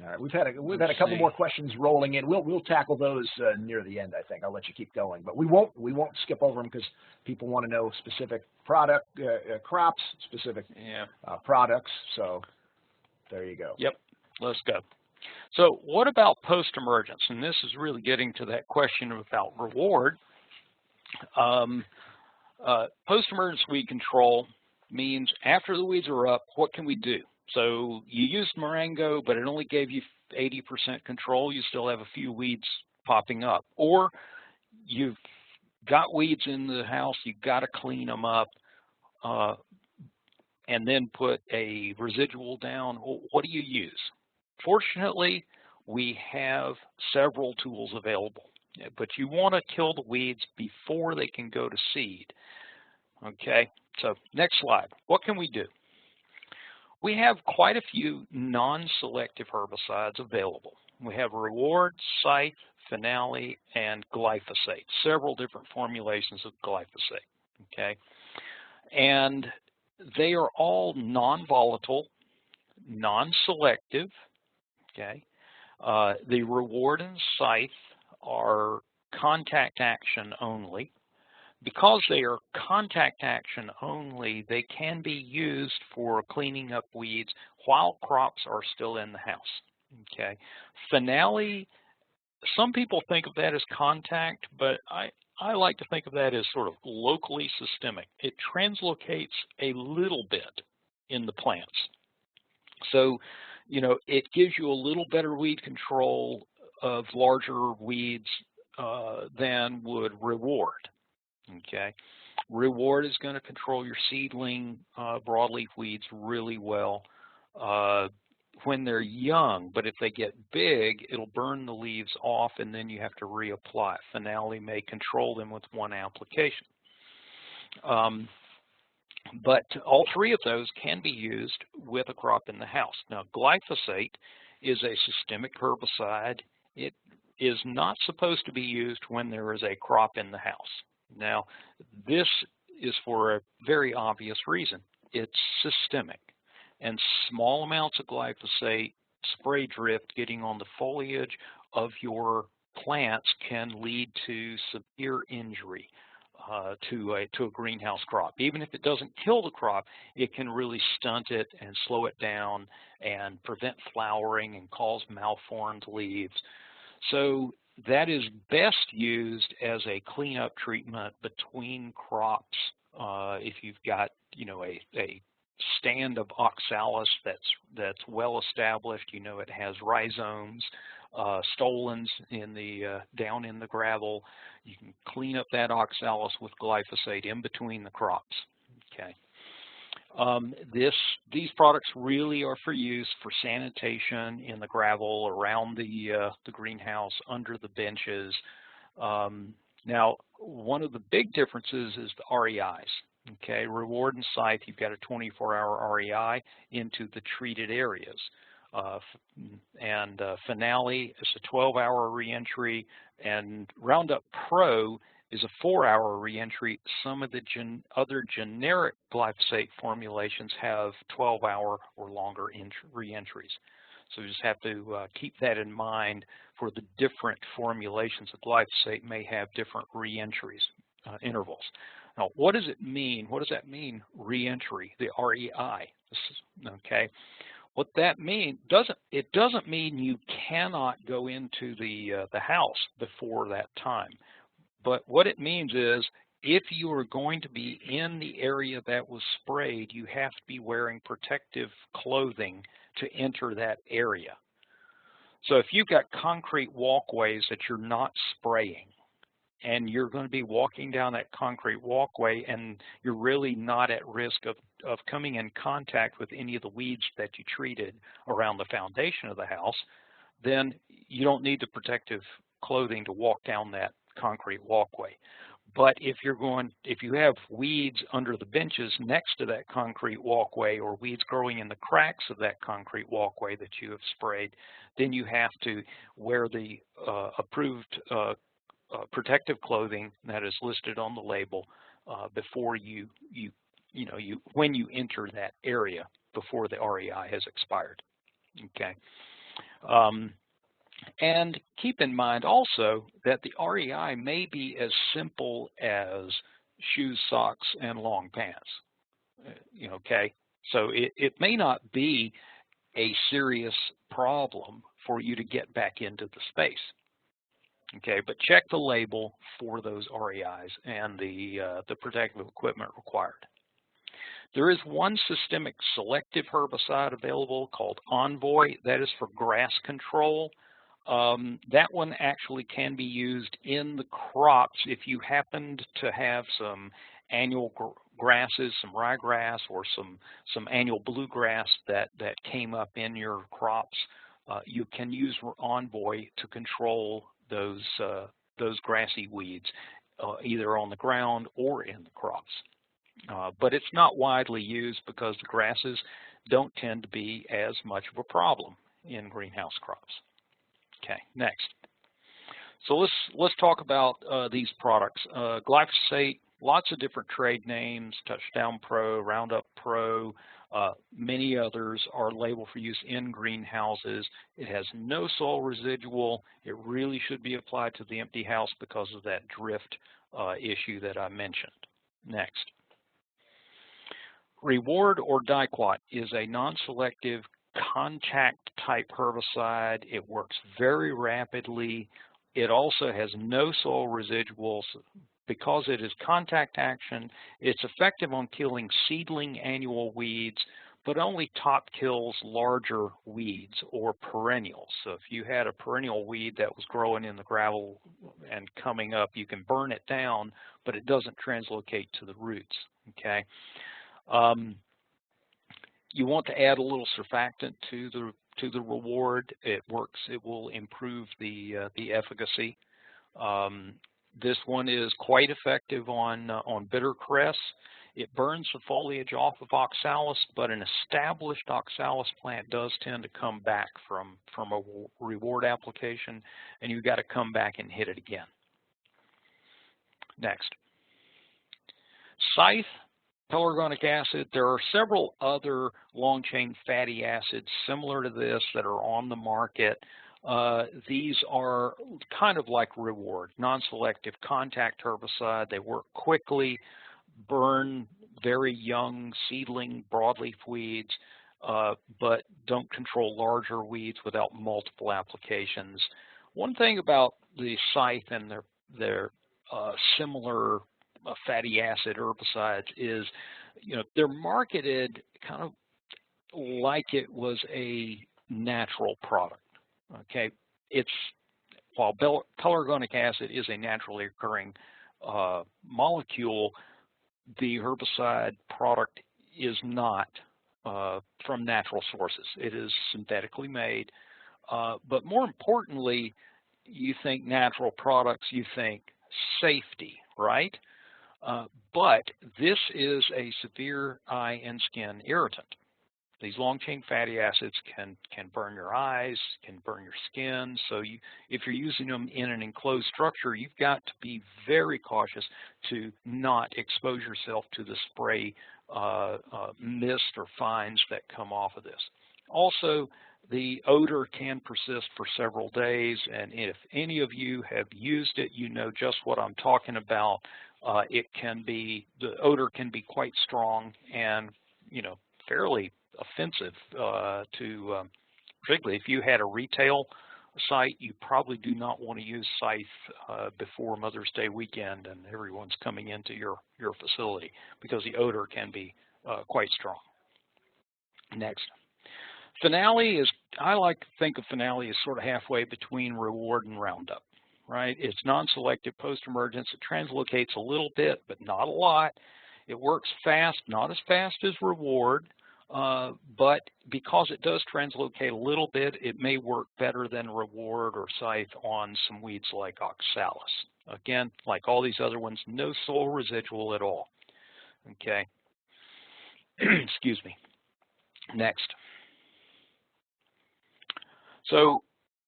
[SPEAKER 1] All right, we've had a couple more questions rolling in. We'll tackle those near the end. I think I'll let you keep going, but we won't skip over them because people want to know specific product crops, specific products. So there you go.
[SPEAKER 2] Yep, let's go. So what about post-emergence? And this is really getting to that question about reward. Post-emergence weed control means after the weeds are up, what can we do? So you used Marengo, but it only gave you 80% control. You still have a few weeds popping up. Or you've got weeds in the house, you've got to clean them up and then put a residual down. What do you use? Fortunately, we have several tools available, but you want to kill the weeds before they can go to seed. Okay, so next slide. What can we do? We have quite a few non-selective herbicides available. We have Reward, Scythe, Finale, and Glyphosate, several different formulations of glyphosate, okay? And they are all non-volatile, non-selective, okay? The Reward and Scythe are contact action only. Because they are contact action only, they can be used for cleaning up weeds while crops are still in the house. Okay. Finale, some people think of that as contact, but I like to think of that as sort of locally systemic. It translocates a little bit in the plants. So, you know, it gives you a little better weed control of larger weeds than would Reward. Okay, Reward is going to control your seedling broadleaf weeds really well when they're young, but if they get big, it'll burn the leaves off and then you have to reapply. Finale may control them with one application. But all three of those can be used with a crop in the house. Now, glyphosate is a systemic herbicide. It is not supposed to be used when there is a crop in the house. Now, this is for a very obvious reason. It's systemic, and small amounts of glyphosate, spray drift getting on the foliage of your plants can lead to severe injury. to a greenhouse crop. Even if it doesn't kill the crop, it can really stunt it and slow it down and prevent flowering and cause malformed leaves. So that is best used as a cleanup treatment between crops. If you've got, a stand of oxalis that's well established, it has rhizomes, stolons down in the gravel. You can clean up that oxalis with glyphosate in between the crops. Okay. These products really are for use for sanitation in the gravel around the greenhouse, under the benches. Now, one of the big differences is the REIs. Okay, Reward and Scythe, you've got a 24-hour REI into the treated areas. Finale is a 12-hour reentry, and Roundup Pro is a 4-hour reentry. Some of the other generic glyphosate formulations have 12-hour or longer reentries. So you just have to keep that in mind. For the different formulations of glyphosate may have different reentries intervals. Now, what does it mean? What does that mean, reentry, the REI? Okay. What that means, it doesn't mean you cannot go into the house before that time. But what it means is, if you are going to be in the area that was sprayed, you have to be wearing protective clothing to enter that area. So if you've got concrete walkways that you're not spraying, and you're going to be walking down that concrete walkway, and you're really not at risk of coming in contact with any of the weeds that you treated around the foundation of the house, then you don't need the protective clothing to walk down that concrete walkway. But if you have weeds under the benches next to that concrete walkway, or weeds growing in the cracks of that concrete walkway that you have sprayed, then you have to wear the approved protective clothing that is listed on the label before when you enter that area, before the REI has expired. Okay. And keep in mind also that the REI may be as simple as shoes, socks, and long pants. Okay, so it may not be a serious problem for you to get back into the space. Okay, but check the label for those REIs and the protective equipment required. There is one systemic selective herbicide available called Envoy. That is for grass control. That one actually can be used in the crops if you happened to have some annual grasses, some ryegrass, or some annual bluegrass that came up in your crops. You can use Envoy to control those grassy weeds, either on the ground or in the crops. But it's not widely used because the grasses don't tend to be as much of a problem in greenhouse crops. Okay, next. So let's talk about these products. Glyphosate, lots of different trade names: Touchdown Pro, Roundup Pro, many others are labeled for use in greenhouses. It has no soil residual. It really should be applied to the empty house because of that drift issue that I mentioned. Next. Reward or Diquat is a non-selective contact type herbicide. It works very rapidly. It also has no soil residuals. Because it is contact action, it's effective on killing seedling annual weeds, but only top kills larger weeds or perennials. So if you had a perennial weed that was growing in the gravel and coming up, you can burn it down, but it doesn't translocate to the roots. Okay. You want to add a little surfactant to the Reward. It works. It will improve the efficacy. This one is quite effective on bitter cress. It burns the foliage off of oxalis, but an established oxalis plant does tend to come back from a Reward application, and you've got to come back and hit it again. Next. Scythe, pelargonic acid. There are several other long-chain fatty acids similar to this that are on the market. These are kind of like Reward, non-selective contact herbicide. They work quickly, burn very young seedling broadleaf weeds, but don't control larger weeds without multiple applications. One thing about the scythe and their similar fatty acid herbicides is, they're marketed kind of like it was a natural product. Okay, while pelargonic acid is a naturally occurring molecule, the herbicide product is not from natural sources. It is synthetically made, but more importantly, you think natural products, you think safety, right? But this is a severe eye and skin irritant. These long-chain fatty acids can burn your eyes, can burn your skin. So if you're using them in an enclosed structure, you've got to be very cautious to not expose yourself to the spray mist or fines that come off of this. Also, the odor can persist for several days, and if any of you have used it, you know just what I'm talking about. The odor can be quite strong and, fairly offensive particularly if you had a retail site. You probably do not want to use scythe before Mother's Day weekend and everyone's coming into your facility, because the odor can be quite strong. Next. Finale is, I like to think of Finale as sort of halfway between Reward and Roundup, right? It's non-selective post-emergence. It translocates a little bit, but not a lot. It works fast, not as fast as Reward, but because it does translocate a little bit, it may work better than Reward or Scythe on some weeds like oxalis. Again, like all these other ones, no soil residual at all. Okay. Excuse me. Next. So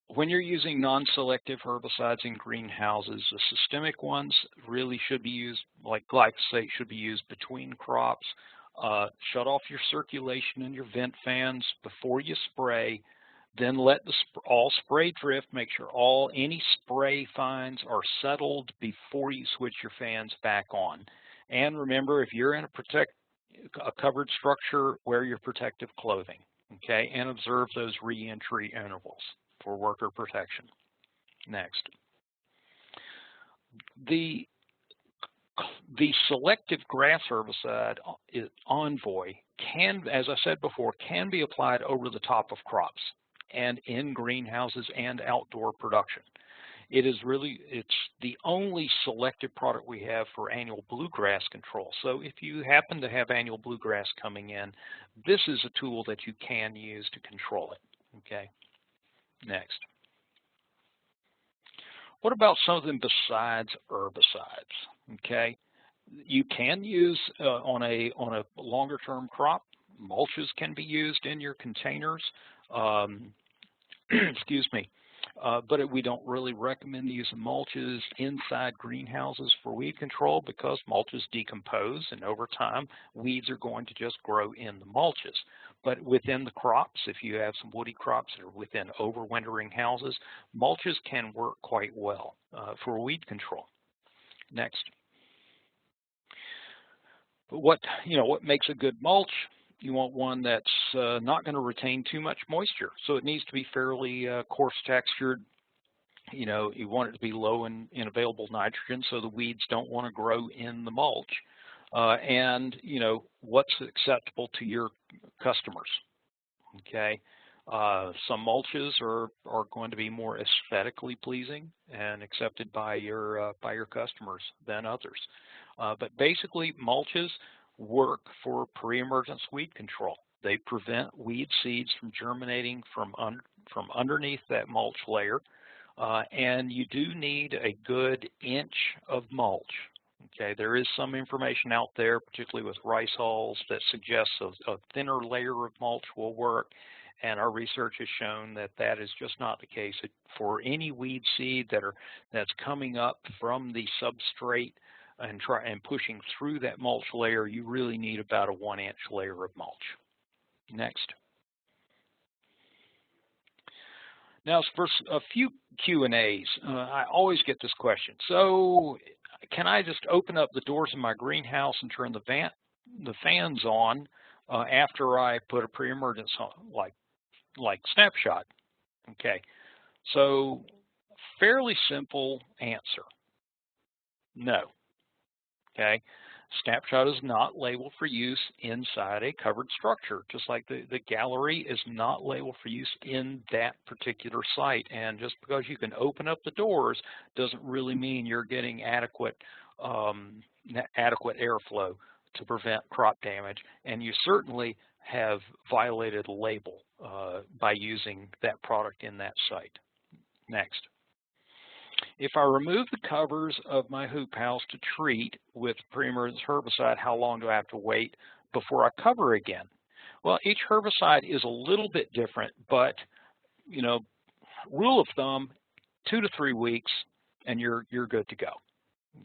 [SPEAKER 2] when you're using non-selective herbicides in greenhouses, the systemic ones really should be used, like glyphosate, should be used between crops. Shut off your circulation and your vent fans before you spray. Then let all spray drift. Make sure any spray fines are settled before you switch your fans back on. And remember, if you're in a covered structure, wear your protective clothing. Okay, and observe those re-entry intervals for worker protection. Next. The selective grass herbicide, Envoy, as I said before, can be applied over the top of crops and in greenhouses and outdoor production. It's the only selective product we have for annual bluegrass control. So if you happen to have annual bluegrass coming in, this is a tool that you can use to control it. Okay. Next. What about something besides herbicides? Okay. You can use on a longer term crop. Mulches can be used in your containers. Excuse me. But we don't really recommend using mulches inside greenhouses for weed control, because mulches decompose, and over time weeds are going to just grow in the mulches. But within the crops, if you have some woody crops that are within overwintering houses, mulches can work quite well for weed control. Next. But what makes a good mulch? You want one that's not going to retain too much moisture. So it needs to be fairly coarse textured. You want it to be low in available nitrogen, so the weeds don't want to grow in the mulch. And what's acceptable to your customers. Okay. Some mulches are going to be more aesthetically pleasing and accepted by your customers than others. But basically, mulches work for pre-emergence weed control. They prevent weed seeds from germinating from underneath that mulch layer, and you do need a good inch of mulch. Okay, there is some information out there, particularly with rice hulls, that suggests a thinner layer of mulch will work, and our research has shown that that is just not the case. For any weed seed that's coming up from the substrate and pushing through that mulch layer, you really need about a 1-inch layer of mulch. Next. Now, for a few Q&As, I always get this question. So, can I just open up the doors in my greenhouse and turn the fans on after I put a pre-emergence on, like Snapshot? Okay, so fairly simple answer. No. Okay. Snapshot is not labeled for use inside a covered structure, just like the gallery is not labeled for use in that particular site. And just because you can open up the doors doesn't really mean you're getting adequate airflow to prevent crop damage. And you certainly have violated a label by using that product in that site. Next. If I remove the covers of my hoop house to treat with pre-emergence herbicide, how long do I have to wait before I cover again? Well, each herbicide is a little bit different, but rule of thumb, 2 to 3 weeks, and you're good to go.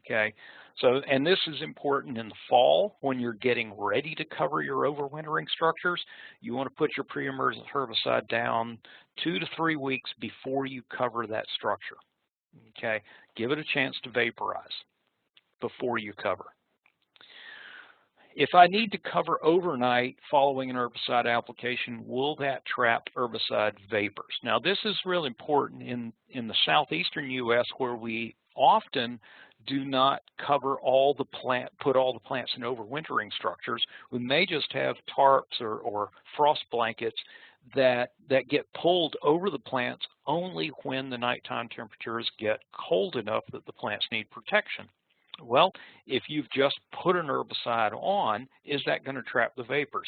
[SPEAKER 2] Okay, so and this is important in the fall when you're getting ready to cover your overwintering structures. You want to put your pre-emergence herbicide down 2 to 3 weeks before you cover that structure. Okay, give it a chance to vaporize before you cover. If I need to cover overnight following an herbicide application, will that trap herbicide vapors? Now, this is really important in the southeastern U.S. where we often do not cover put all the plants in overwintering structures. We may just have tarps or frost blankets that get pulled over the plants only when the nighttime temperatures get cold enough that the plants need protection. Well, if you've just put an herbicide on, is that going to trap the vapors?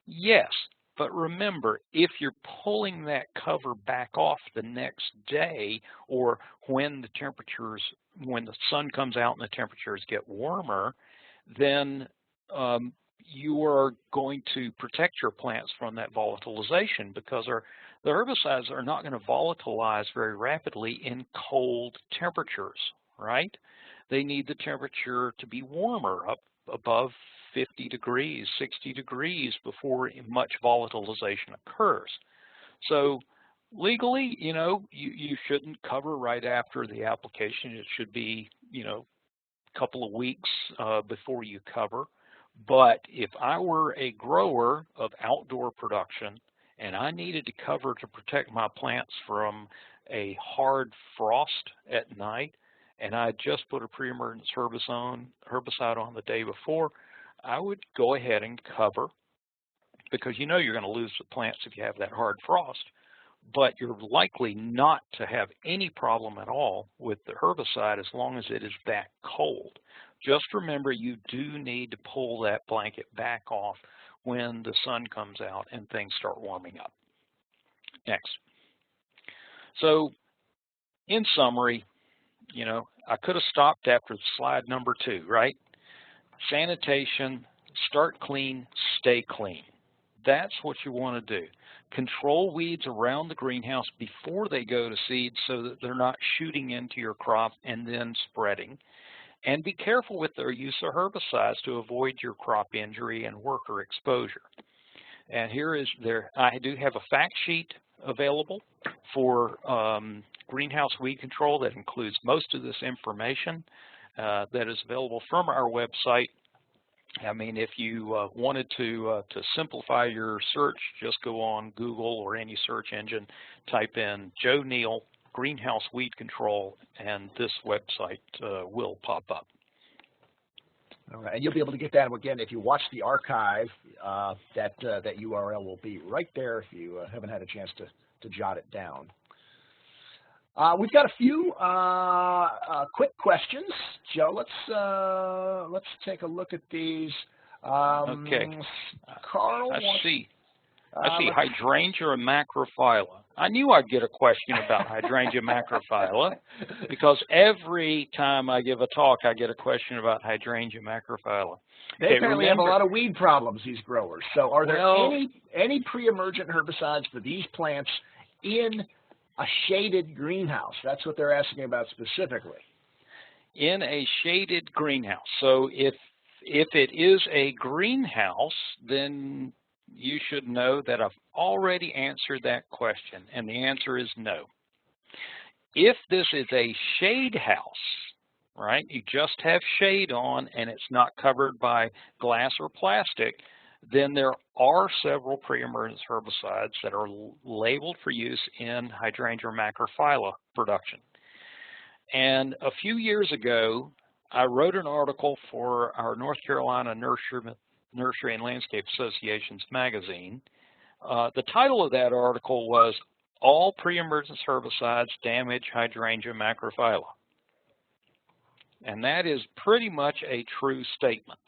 [SPEAKER 2] Yes, but remember, if you're pulling that cover back off the next day or when the sun comes out and the temperatures get warmer, then you are going to protect your plants from that volatilization because the herbicides are not going to volatilize very rapidly in cold temperatures, right? They need the temperature to be warmer, up above 50 degrees, 60 degrees before much volatilization occurs. So legally, you shouldn't cover right after the application. It should be, a couple of weeks before you cover. But if I were a grower of outdoor production and I needed to cover to protect my plants from a hard frost at night, and I just put a pre-emergence herbicide on the day before, I would go ahead and cover because you're going to lose the plants if you have that hard frost. But you're likely not to have any problem at all with the herbicide as long as it is that cold. Just remember, you do need to pull that blanket back off when the sun comes out and things start warming up. Next. So, in summary, I could have stopped after slide number 2, right? Sanitation, start clean, stay clean. That's what you want to do. Control weeds around the greenhouse before they go to seed so that they're not shooting into your crop and then spreading. And be careful with their use of herbicides to avoid your crop injury and worker exposure. And I do have a fact sheet available for greenhouse weed control that includes most of this information that is available from our website. I mean, if you wanted to simplify your search, just go on Google or any search engine, type in Joe Neal greenhouse weed control, and this website will pop up.
[SPEAKER 1] All right, and you'll be able to get that again if you watch the archive. That URL will be right there if you haven't had a chance to jot it down. We've got a few quick questions, Joe. Let's take a look at these.
[SPEAKER 2] Okay.
[SPEAKER 1] Carl,
[SPEAKER 2] I see hydrangea macrophylla. I knew I'd get a question about hydrangea macrophylla because every time I give a talk, I get a question about hydrangea macrophylla.
[SPEAKER 1] They apparently have a lot of weed problems, these growers. So are there any pre-emergent herbicides for these plants in a shaded greenhouse? That's what they're asking about specifically.
[SPEAKER 2] In a shaded greenhouse. So if it is a greenhouse, then you should know that I've already answered that question, and the answer is no. If this is a shade house, right, you just have shade on and it's not covered by glass or plastic, then there are several pre-emergence herbicides that are labeled for use in hydrangea macrophylla production. And a few years ago, I wrote an article for our North Carolina Nursery and Landscape Association's magazine. The title of that article was "All Pre-Emergence Herbicides Damage Hydrangea Macrophylla." And that is pretty much a true statement.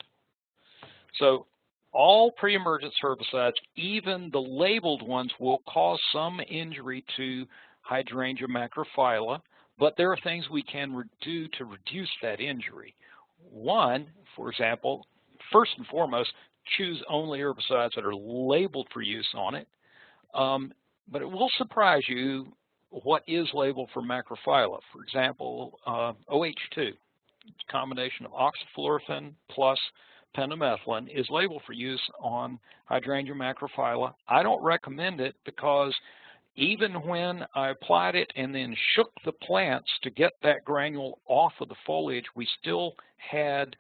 [SPEAKER 2] So all pre-emergence herbicides, even the labeled ones, will cause some injury to hydrangea macrophylla, but there are things we can do to reduce that injury. One, for example, first and foremost, choose only herbicides that are labeled for use on it. But it will surprise you what is labeled for macrophylla. For example, OH2, combination of oxyfluorophane plus pendimethalin, is labeled for use on hydrangea macrophylla. I don't recommend it because even when I applied it and then shook the plants to get that granule off of the foliage, we still had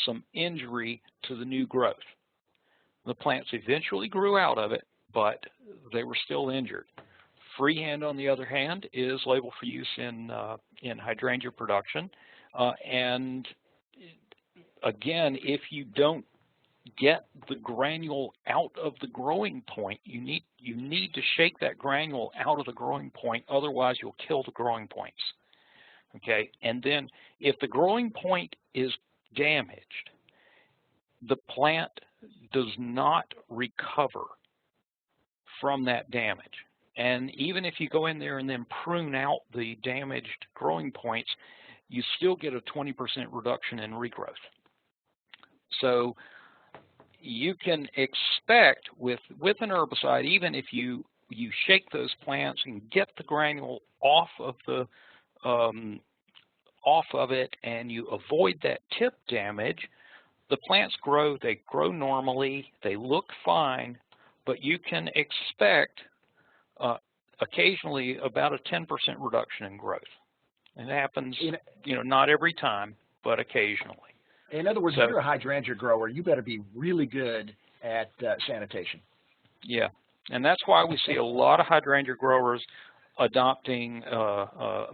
[SPEAKER 2] some injury to the new growth. The plants eventually grew out of it, but they were still injured. Freehand, on the other hand, is labeled for use in hydrangea production. And again, if you don't get the granule out of the growing point, you need to shake that granule out of the growing point, otherwise you'll kill the growing points. Okay, and then if the growing point is damaged, the plant does not recover from that damage. And even if you go in there and then prune out the damaged growing points, you still get a 20% reduction in regrowth. So you can expect with an herbicide, even if you shake those plants and get the granule off of it and you avoid that tip damage, the plants grow, they grow normally, they look fine, but you can expect occasionally about a 10% reduction in growth. It happens, not every time, but occasionally.
[SPEAKER 1] In other words, if you're a hydrangea grower, you better be really good at sanitation.
[SPEAKER 2] Yeah, and that's why we see a lot of hydrangea growers adopting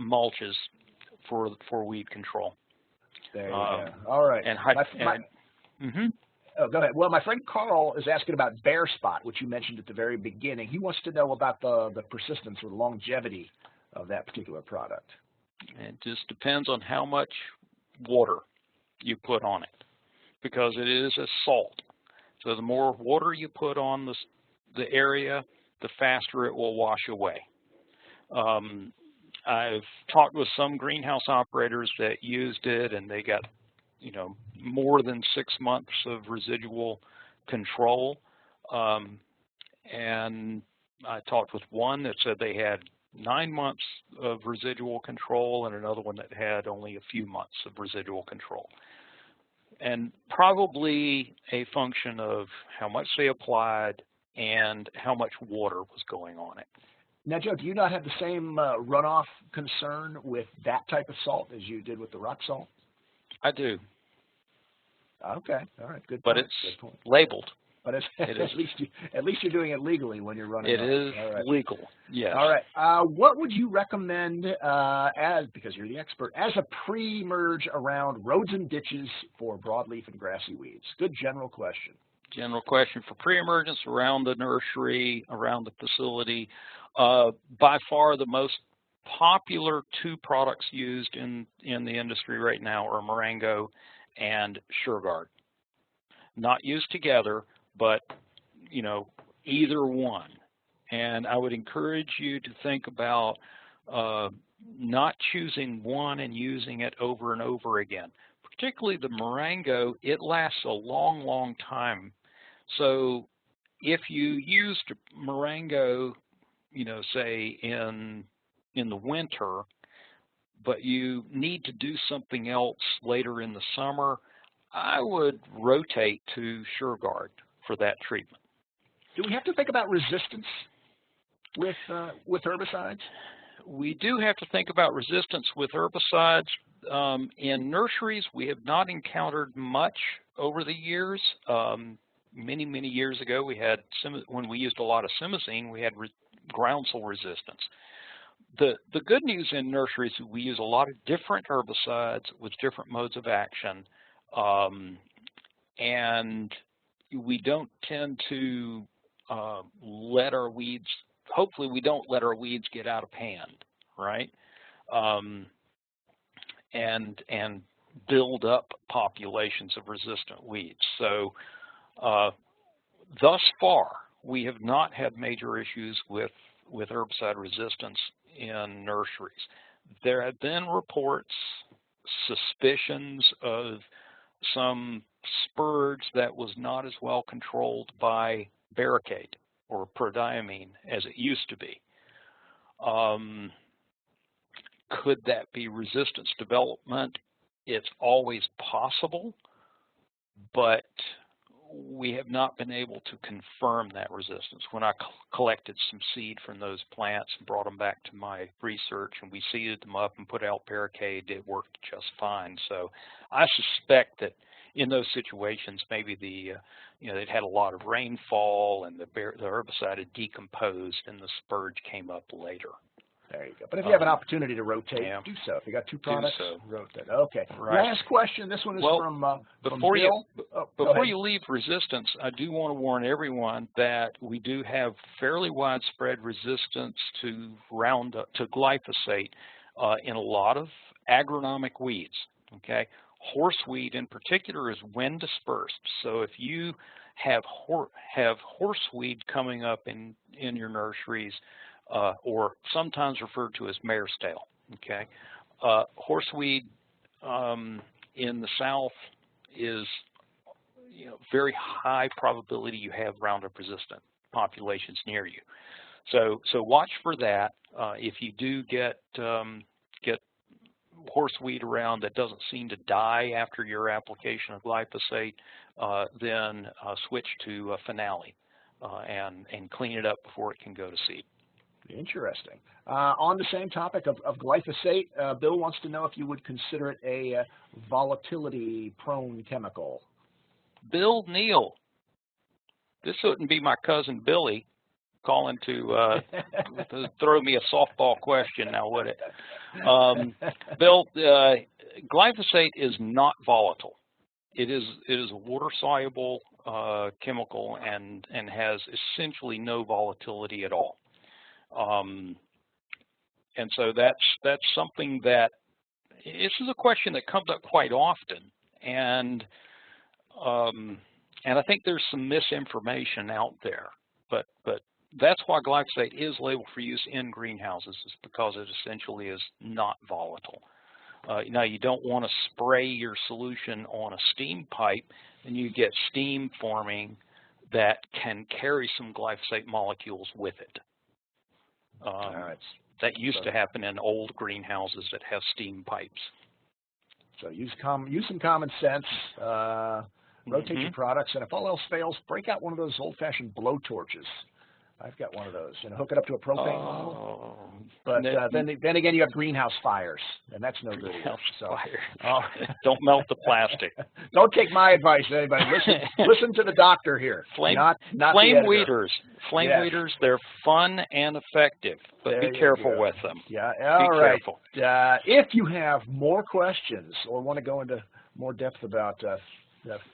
[SPEAKER 2] mulches for weed control.
[SPEAKER 1] There you go. All right. Oh, go ahead. Well, my friend Carl is asking about bare spot, which you mentioned at the very beginning. He wants to know about the persistence or the longevity of that particular product.
[SPEAKER 2] It just depends on how much water you put on it, because it is a salt. So the more water you put on the area, the faster it will wash away. I've talked with some greenhouse operators that used it, and they got more than 6 months of residual control. And I talked with one that said they had 9 months of residual control and another one that had only a few months of residual control. And probably a function of how much they applied and how much water was going on it.
[SPEAKER 1] Now, Joe, do you not have the same runoff concern with that type of salt as you did with the rock salt?
[SPEAKER 2] I do.
[SPEAKER 1] Okay, all right, good point.
[SPEAKER 2] But it's labeled.
[SPEAKER 1] But it's, at least you're doing it legally when you're running.
[SPEAKER 2] It is legal. Yes.
[SPEAKER 1] All right. What would you recommend because you're the expert, as a pre-merge around roads and ditches for broadleaf and grassy weeds? Good general question.
[SPEAKER 2] General question for pre-emergence around the nursery, around the facility. By far the most popular two products used in the industry right now are Marengo and SureGuard. Not used together, but either one. And I would encourage you to think about not choosing one and using it over and over again. Particularly the Marengo, it lasts a long, long time. So if you used Marengo, say in the winter, but you need to do something else later in the summer, I would rotate to SureGuard for that treatment.
[SPEAKER 1] Do we have to think about resistance with herbicides?
[SPEAKER 2] We do have to think about resistance with herbicides. In nurseries, we have not encountered much over the years. Many, many years ago, we had when we used a lot of simazine, we had groundsel resistance. The good news in nurseries is we use a lot of different herbicides with different modes of action, and we don't tend to let our weeds. Hopefully, we don't let our weeds get out of hand, right? And build up populations of resistant weeds. So thus far, we have not had major issues with herbicide resistance in nurseries. There have been reports, suspicions of some spurge that was not as well controlled by barricade or prodiamine as it used to be. Could that be resistance development? It's always possible, but we have not been able to confirm that resistance. When I collected some seed from those plants and brought them back to my research and we seeded them up and put out barricade, it worked just fine. So I suspect that in those situations, maybe they'd had a lot of rainfall and the herbicide had decomposed and the spurge came up later.
[SPEAKER 1] There you go. But if you have an opportunity to rotate, do so. If you got two products, rotate. Okay.
[SPEAKER 2] Right.
[SPEAKER 1] Last question. This one is from Bill.
[SPEAKER 2] Before you leave resistance, I do want to warn everyone that we do have fairly widespread resistance to glyphosate in a lot of agronomic weeds. Okay. Horseweed in particular is wind dispersed. So if you have horseweed coming up in your nurseries, or sometimes referred to as mare's tail. Okay, horseweed in the south is very high probability you have Roundup resistant populations near you. So watch for that. If you do get horseweed around that doesn't seem to die after your application of glyphosate, then switch to Finale and clean it up before it can go to seed.
[SPEAKER 1] Interesting. On the same topic of glyphosate, Bill wants to know if you would consider it a volatility-prone chemical.
[SPEAKER 2] Bill Neal. This wouldn't be my cousin Billy calling to throw me a softball question now, would it? Bill, glyphosate is not volatile. It is a water-soluble chemical and has essentially no volatility at all. And so that's something that this is a question that comes up quite often, and I think there's some misinformation out there, but that's why glyphosate is labeled for use in greenhouses, is because it essentially is not volatile. Now you don't want to spray your solution on a steam pipe, and you get steam forming that can carry some glyphosate molecules with it. That used to happen in old greenhouses that have steam pipes.
[SPEAKER 1] So use some common sense, rotate your products, and if all else fails, break out one of those old-fashioned blow torches. I've got one of those. Hook it up to a propane bottle. But then again, you have greenhouse fires, and that's no good. So
[SPEAKER 2] don't melt the plastic.
[SPEAKER 1] Don't take my advice, anybody. Listen to the doctor here.
[SPEAKER 2] Flame weeders. Flame weeders. They're fun and effective, but be careful with them.
[SPEAKER 1] Yeah. All right. Careful. If you have more questions or want to go into more depth about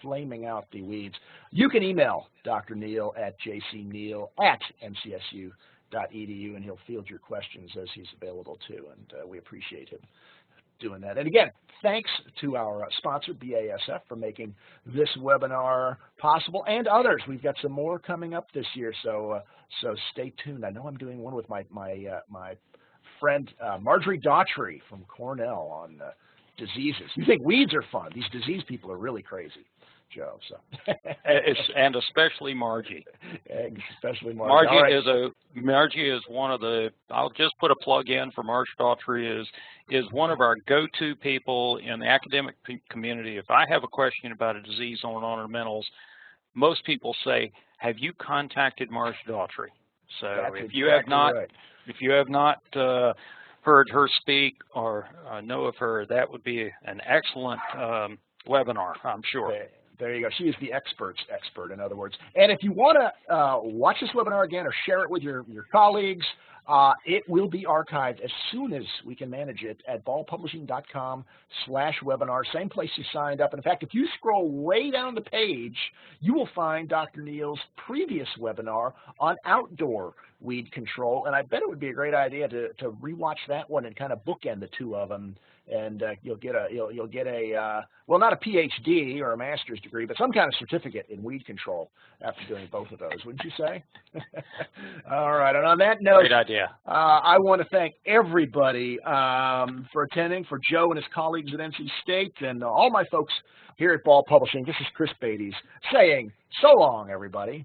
[SPEAKER 1] flaming out the weeds, you can email Dr. Neal at jcneal@ncsu.edu, and he'll field your questions as he's available too, and we appreciate him doing that. And again, thanks to our sponsor, BASF, for making this webinar possible, and others. We've got some more coming up this year, so stay tuned. I know I'm doing one with my friend Marjorie Daughtry from Cornell on diseases. You think weeds are fun? These disease people are really crazy, Joe. So,
[SPEAKER 2] and especially Margie.
[SPEAKER 1] Especially Margie.
[SPEAKER 2] Margie is one of the. I'll just put a plug in for Marge Daughtry. Is one of our go-to people in the academic community. If I have a question about a disease on ornamentals, most people say, have you contacted Marge Daughtry? So
[SPEAKER 1] That's
[SPEAKER 2] if you have not,
[SPEAKER 1] right.
[SPEAKER 2] if you have not heard her speak or know of her, that would be an excellent webinar, I'm sure.
[SPEAKER 1] There you go. She is the expert's expert, in other words. And if you want to watch this webinar again or share it with your colleagues, it will be archived as soon as we can manage it at ballpublishing.com/webinar, same place you signed up. In fact, if you scroll way down the page, you will find Dr. Neal's previous webinar on outdoor weed control, and I bet it would be a great idea to rewatch that one and kind of bookend the two of them, and you'll get a well, not a PhD or a master's degree, but some kind of certificate in weed control after doing both of those, wouldn't you say? All right, and on that note,
[SPEAKER 2] great idea.
[SPEAKER 1] I want to thank everybody for attending, for Joe and his colleagues at NC State, and all my folks here at Ball Publishing. This is Chris Beatty saying so long, everybody.